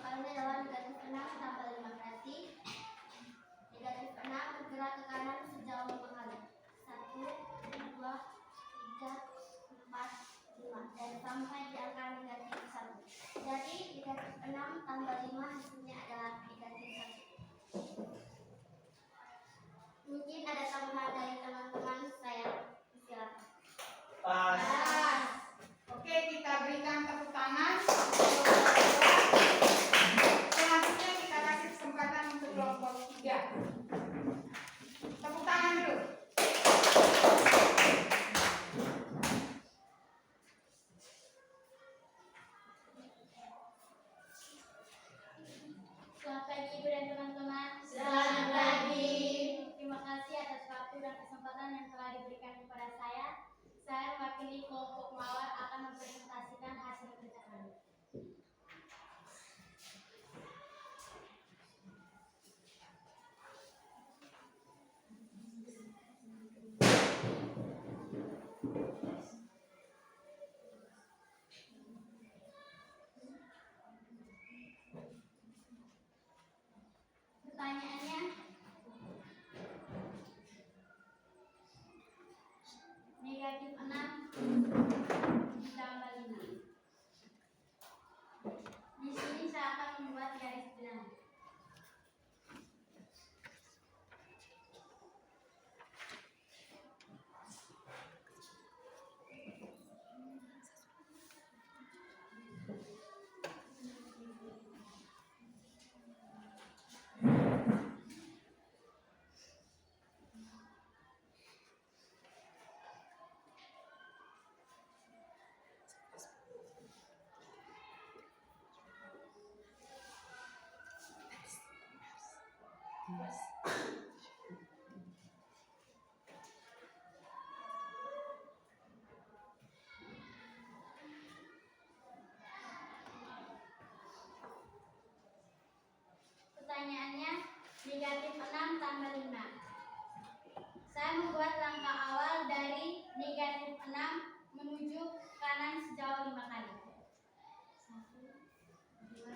Soalnya adalah negatif 6 tambah 5. Berarti negatif 6 bergerak ke kanan sejauh 5 kali. 1, 2, 3, 4, 5. Dan sampai di angka negatif 1. Jadi negatif 6 tambah 5 hasilnya adalah negatif 1. Mungkin ada tambahan dari teman-teman, saya silakan. Pas. Oke, kita berikan tepuk tangan. Selanjutnya kita kasih kesempatan untuk kelompok 3. Tepuk tangan dulu. Selamat pagi Ibu dan teman-teman. Selamat pagi. Terima kasih atas waktu dan kesempatan yang telah diberikan kepada saya. Saya mewakili kelompok Mawar akan mempresentasikan hasil kerja kami. Pertanyaannya, negatif 6 ditambah 5. Di sini saya akan membuat garis bilangan. Pertanyaannya, negatif 6 tambah 5. Saya membuat langkah awal dari negatif 6 menuju kanan sejauh 5 kali. 1, 2,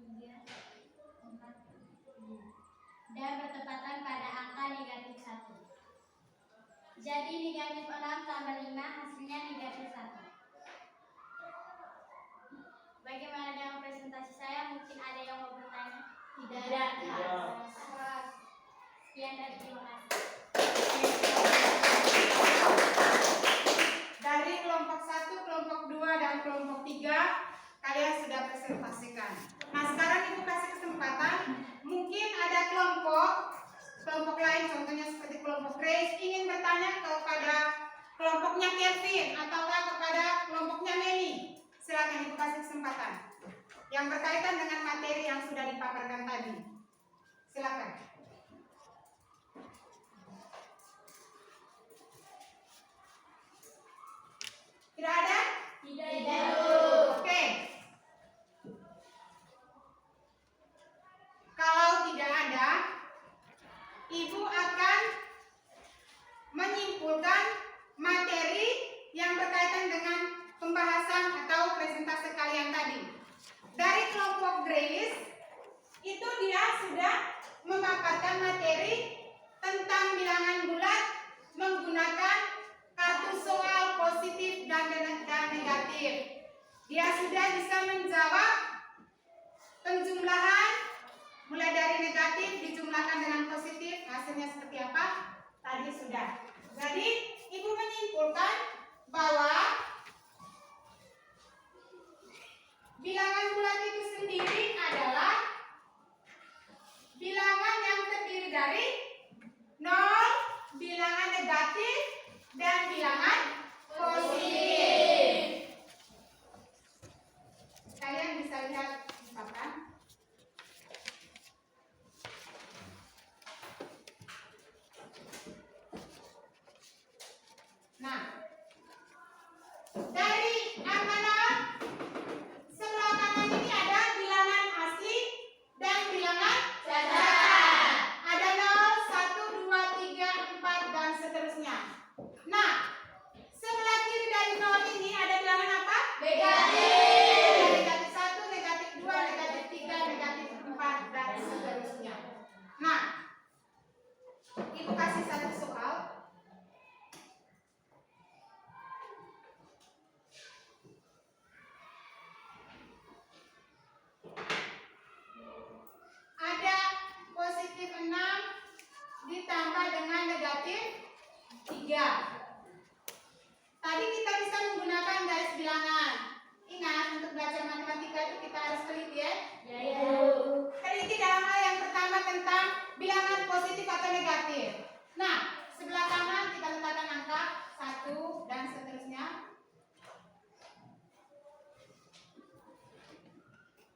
3, 4, 5. Dan bertepatan pada angka negatif 1. Jadi negatif 6 tambah 5 hasilnya negatif 1. Bagaimana dengan presentasi saya? Mungkin ada yang mau bertanya? Tidak. Sekian dari terima kasih. Dari kelompok 1, kelompok 2, dan kelompok 3 kalian sudah presentasikan. Nah, sekarang Ibu kasih kesempatan. Mungkin ada kelompok lain, contohnya seperti kelompok Grace, ingin bertanya kepada kelompoknya Kevin ataukah kepada kelompoknya Meli. Silakan Ibu kasih kesempatan yang berkaitan dengan materi yang sudah dipaparkan tadi. Silakan. Tidak ada? memaparkan materi tentang bilangan bulat menggunakan kartu soal positif dan negatif. Dia sudah bisa menjawab penjumlahan mulai dari negatif dijumlahkan dengan positif, hasilnya seperti apa? Tadi sudah. Jadi, Ibu menyimpulkan bahwa bilangan bulat itu sendiri adalah bilangan yang terdiri dari 0, bilangan negatif, dan bilangan positif. Kalian bisa lihat misalkan. Nah, dari angka 0 sebelah kanan ini ada bilangan asli dan bilangan cacat. Ada 0, 1, 2, 3, 4 dan seterusnya. Nah, sebelah kiri dari 0 ini ada bilangan apa? Negatif. Negatif 1, negatif 2, negatif 3, negatif 4 dan seterusnya. Nah, Ibu kasih satu soal. Ada positif 6 ditambah dengan negatif 3. Tadi kita bisa menggunakan garis bilangan. Ingat, untuk belajar matematika itu kita harus teliti ya. Teliti dalam hal yang pertama tentang bilangan positif atau negatif. Nah, sebelah kanan kita letakkan angka 1 dan seterusnya.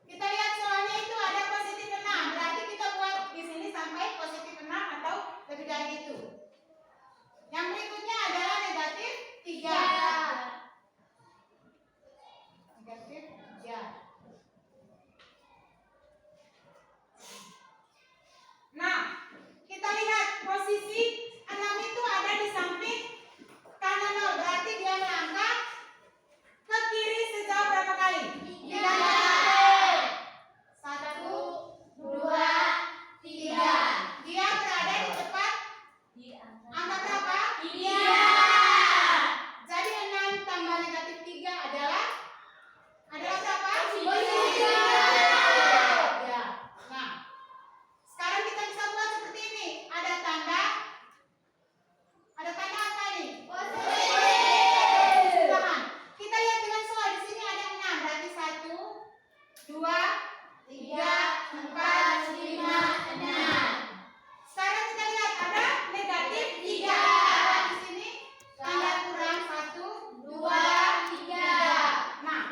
Kita lihat soalnya itu ada positif 6. Berarti kita buat di sini sampai positif 6 atau lebih dari itu. Yang berikutnya adalah negatif 3. Negatif 3. Nah, kita lihat posisi 6 itu ada di samping kanan 0. Berarti dia melangkah ke kiri sejauh berapa kali? 3 kali. 1, 2, 3. Dia berada di tepat angka berapa? 3. Jadi 6 tambah negatif 3 adalah berapa? Positif 3. Nah, sekarang kita bisa buat seperti ini. Ada tanda apa ini? Positif. Sebelahan. Kita lihat dengan soal di sini ada 6. Berarti 1, 2, 3, 4, 5, 6. Sekarang kita lihat ada negatif 3. Di sini tanda kurang 1, 2, 3. Nah,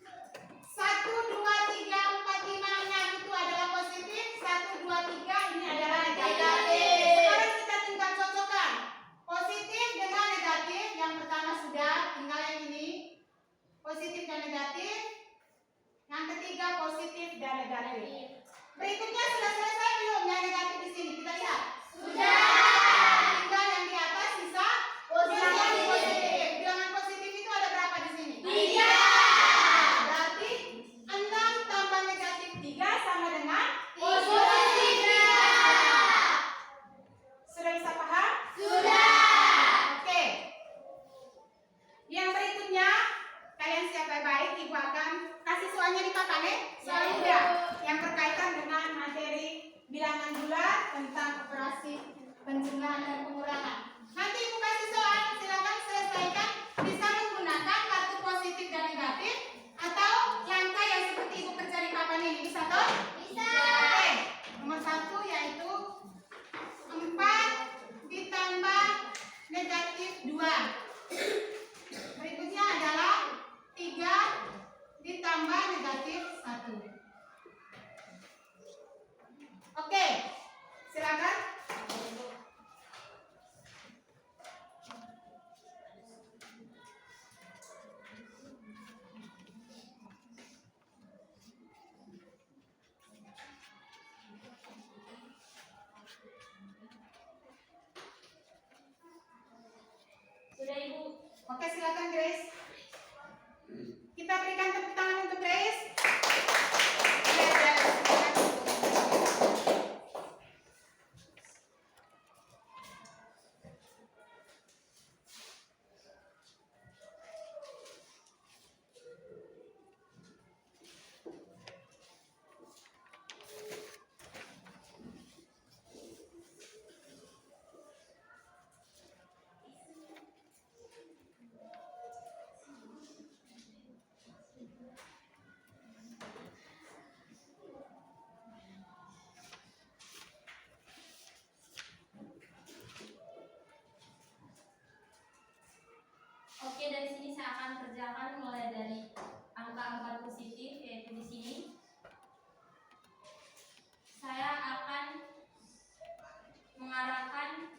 1, 2, 3, 4, 5, 6 itu adalah positif. 1, 2, 3 ini adalah negatif. Sekarang kita tinggal cocokkan positif dengan negatif. Yang pertama sudah, tinggal yang ini positif dan negatif. Yang ketiga positif dan negatif. Berikutnya sudah selesai belum yang negatif di sini? Kita lihat. Sudah. Tinggal yang di atas sisa bilangan positif. Bilangan positif itu ada berapa di sini? 3. Berarti 6 tambah negatif 3 sama dengan positif 3. Sudah bisa paham? Sudah. Oke. Yang berikutnya, kalian siap baik-baik. Ibu akan kasih soalnya di papan ya. Soal mudah yang berkaitan dengan materi bilangan bulat tentang operasi penjumlahan dan pengurangan. Nanti Ibu kasih soal, silakan selesaikan. Bisa menggunakan kartu positif dan negatif atau langkah yang seperti Ibu kerja di papan ini. Bisa toh? Bisa. Oke. Nomor 1 yaitu 4 ditambah negatif 2. Berikutnya adalah 3 ditambah negatif 1. Oke, silakan. Sudah Ibu. Oke, silakan Grace. Kita berikan tepuk tangan untuk Grace. Ya, ya, silakan. akan kerjakan mulai dari angka 4 positif, yaitu di sini. Saya akan mengarahkan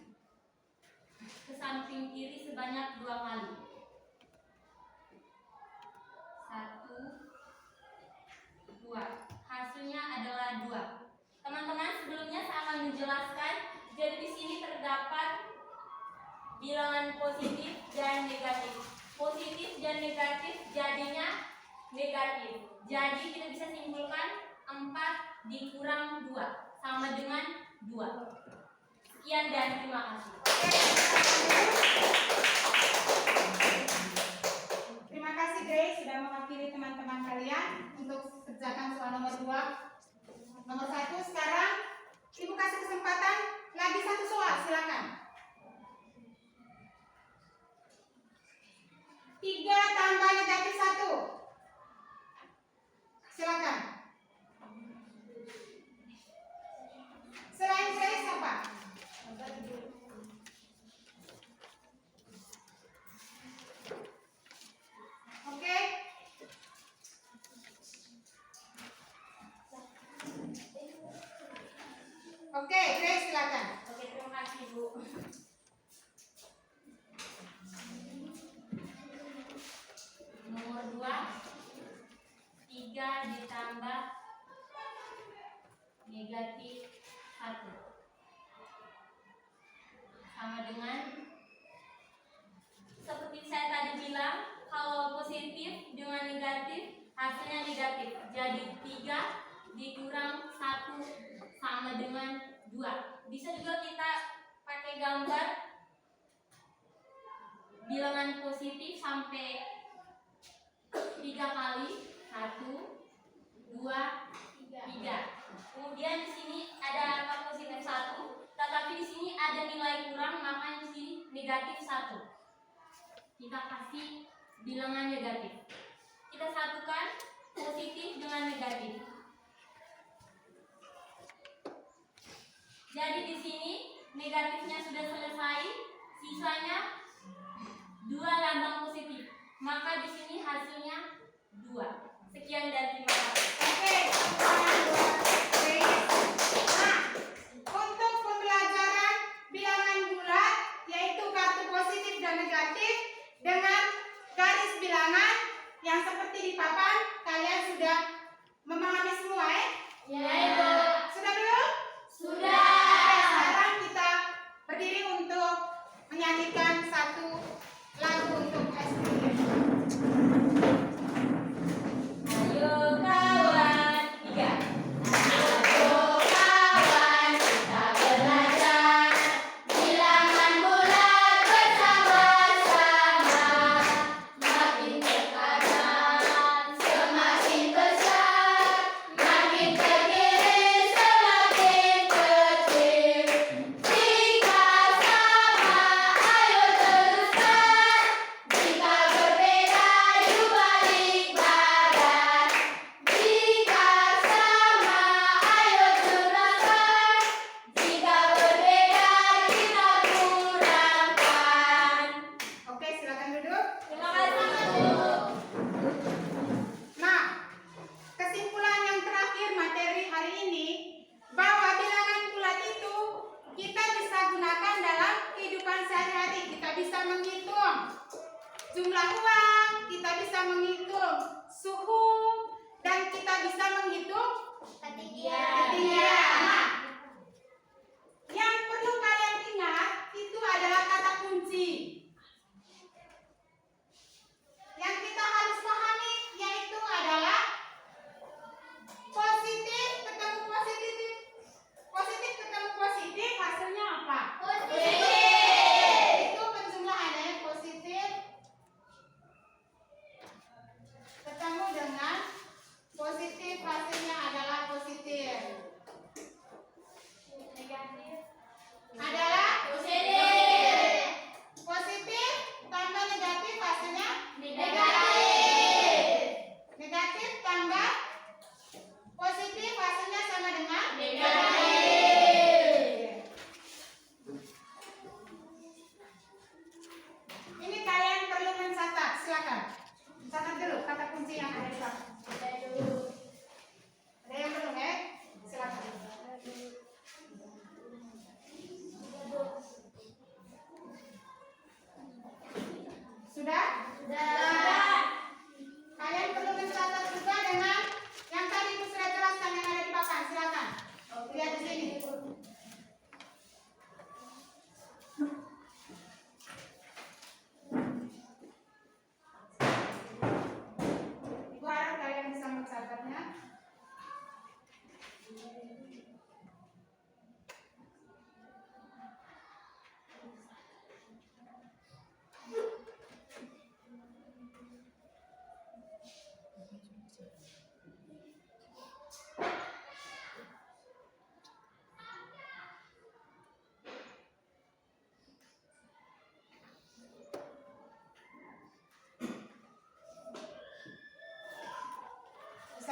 ke samping kiri sebanyak 2 kali. 1, 2. Hasilnya adalah 2. Teman-teman, sebelumnya saya akan menjelaskan. Jadi di sini terdapat bilangan positif dan negatif. Positif dan negatif jadinya negatif. Jadi kita bisa simpulkan 4 dikurang 2 sama dengan 2. Sekian dan terima kasih. Terima kasih Grace sudah mewakili teman-teman kalian untuk kerjakan soal nomor 2. Nomor 1 sekarang Ibu kasih kesempatan lagi 1 soal, silakan. 3 tambah negatif 1. Silakan. Selain Grace siapa? Oke. Oke, Grace silakan. Oke, terima kasih Bu. Nomor 2, 3 ditambah negatif 1 sama dengan, seperti saya tadi bilang, kalau positif dengan negatif hasilnya negatif. Jadi 3 dikurang 1 sama dengan 2. Bisa juga kita pakai gambar bilangan positif sampai 3 kali. 1, 2, 3. Kemudian di sini ada angka positif 1, tetapi di sini ada nilai kurang, maka di sini negatif 1. Kita kasih bilangan negatif. Kita satukan positif dengan negatif. Jadi di sini negatifnya sudah selesai, sisanya 2 lambang positif. Maka di sini hasilnya 2. Sekian dan terima kasih. Oke, nah, untuk pembelajaran bilangan bulat yaitu kartu positif dan negatif dengan garis bilangan yang seperti di papan, kalian sudah memahami semua ya? Ya, Ibu. Sudah belum? Sudah. Oke, sekarang kita berdiri untuk menyanyikan satu lagu untuk SPM. Ayo kawan, 3. Ayo kawan, kita belajar bilangan bulat bersama-sama. Makin terkadang semakin besar, makin ke kiri semakin kecil. Jika sama, ayo teruskan. Jika berbeda, yuk balik badan. Jika sama, ayo curahkan. Jika berbeda, kita kurangkan. Oke, silakan duduk. Terima kasih, Bu. Nah, kesimpulan yang terakhir materi hari ini bahwa bilangan bulat itu kita bisa gunakan dalam kehidupan sehari-hari. Kita bisa menghitung jumlah uang, kita bisa menghitung suhu, dan kita bisa menghitung ketinggian. Nah, yang perlu kalian ingat itu adalah kata kunci. Yang kita harus pahami yaitu adalah positif ketemu positif, positif ketemu positif hasilnya apa? Positif. Itu penjumlahannya positif ketemu dengan positif hasilnya adalah positif.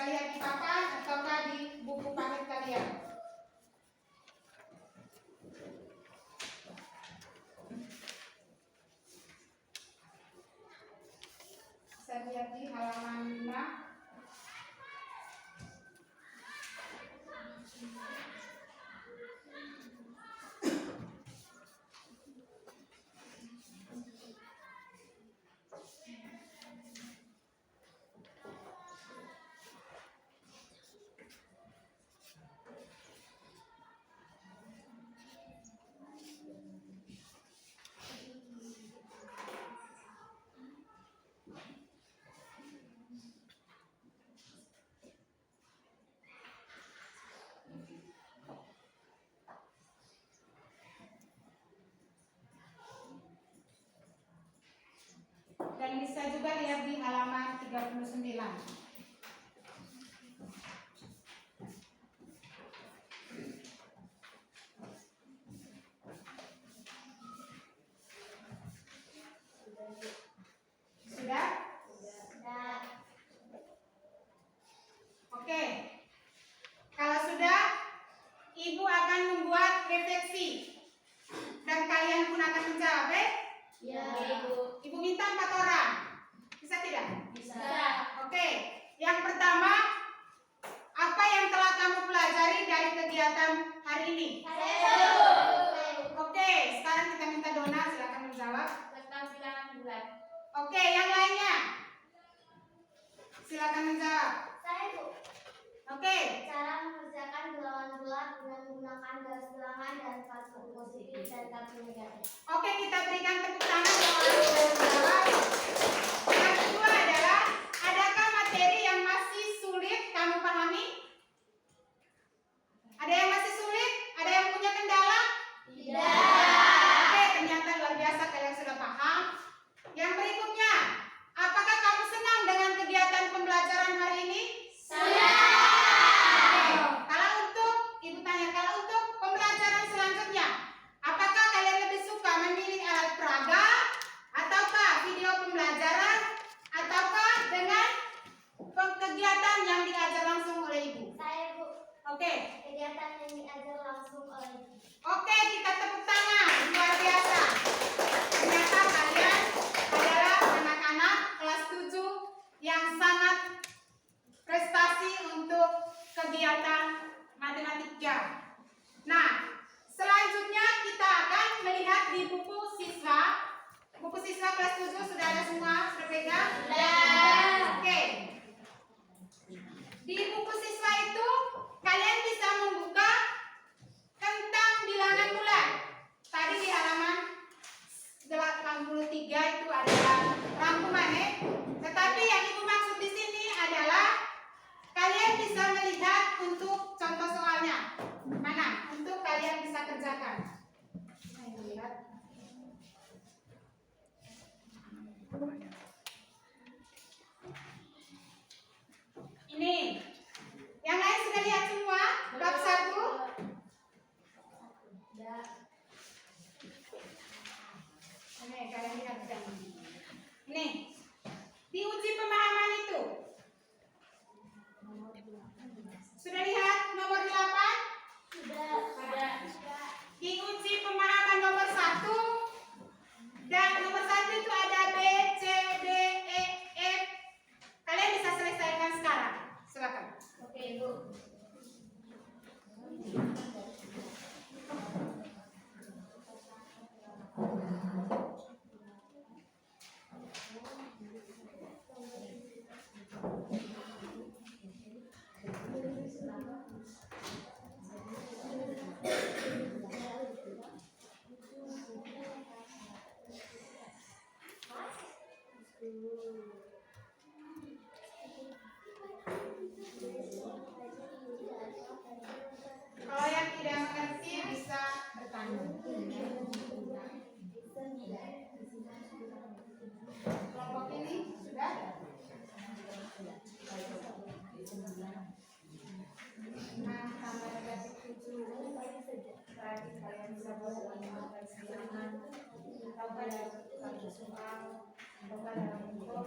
Bisa lihat di papan ataukah di buku paket kalian. Bisa lihat di halaman 5. Dan bisa juga lihat di halaman 39. Sudah? Oke. Kalau sudah, Ibu akan membuat refleksi. Dan kalian pun akan menjawab, Ya, Ibu. Ibu minta 4 orang. Bisa tidak? Bisa. Oke. Yang pertama, apa yang telah kamu pelajari dari kegiatan hari ini? Oke, sekarang kita minta Dona, silakan menjawab. Tentang bilangan bulan. Oke, yang lainnya? Silakan menjawab. Saya Bu. Oke. Cara mengerjakan bilangan bulat dengan menggunakan garis bilangan dan kartu positif dan kartu negatif. Oke, kita berikan tepuk tangan yang orang sudah menjawab. Yang kedua adalah, adakah materi yang masih sulit kamu pahami? Ada yang masih sulit? Ada yang punya kendala? Oke, ternyata luar biasa kalian sudah paham. Yang berikutnya, apakah kamu senang dengan kegiatan pembelajaran hari ini? Oke, kalau untuk, Ibu tanya, kalau untuk pembelajaran selanjutnya, apakah kalian lebih suka memilih alat peraga, ataukah video pembelajaran, ataukah dengan kegiatan yang diajar langsung oleh Ibu? Saya Bu. Oke, Kegiatan yang diajar langsung oleh Ibu. oke, kita tepuk tangan, luar biasa. Ternyata kalian adalah anak-anak kelas 7 yang sangat prestasi untuk kegiatan matematika. Nah, selanjutnya kita akan melihat di buku siswa. Buku siswa kelas 7 sudah ada semua? Sudah pegang? Oke. Di buku siswa itu kalian bisa membuka tentang bilangan bulan. Tadi di halaman 83 itu adalah rangkuman ya. Tetapi yang Ibu maksud di sini adalah kalian bisa melihat untuk contoh soalnya. Mana? Untuk kalian bisa kerjakan. Nah, Ibu lihat. Ini. Yang lain sudah lihat semua? Bab 1. Ini kalian lihat kan? Nih, diuji pemahaman itu. Sudah lihat nomor 8? Sudah. Diuji pemahaman nomor 1. Dan nomor 1 itu ada B, C, D, E, F. Kalian bisa selesaikan sekarang. Silakan. Oke, Ibu. Kalau yang tidak mengerti bisa bertanya. Kelompok ini sudah? Nah, tambah negatif 7. Berarti kalian bisa buat dalam garis bilangan. Ataukah dalam satu soal, ataukah dalam bentuk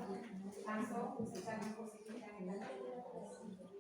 langsung bisa positif dan negatif.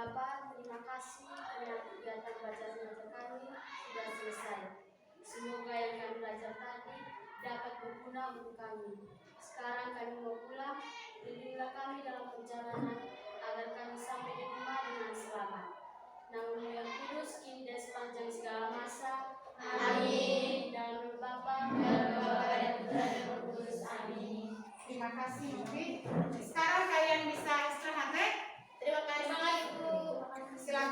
Bapa, terima kasih karena kegiatan belajar mengajar kami sudah selesai. Semoga yang kami belajar tadi dapat berguna untuk kami. Sekarang kami mau pulang, lindungilah kami dalam perjalanan agar kami sampai di rumah dengan selamat. Namamu yang kudus, kini dan sepanjang segala masa. Amin. Dalam nama Bapa, dan Putra, dan Roh Kudus. Amin. Terima kasih, Novi. Sekarang kalian bisa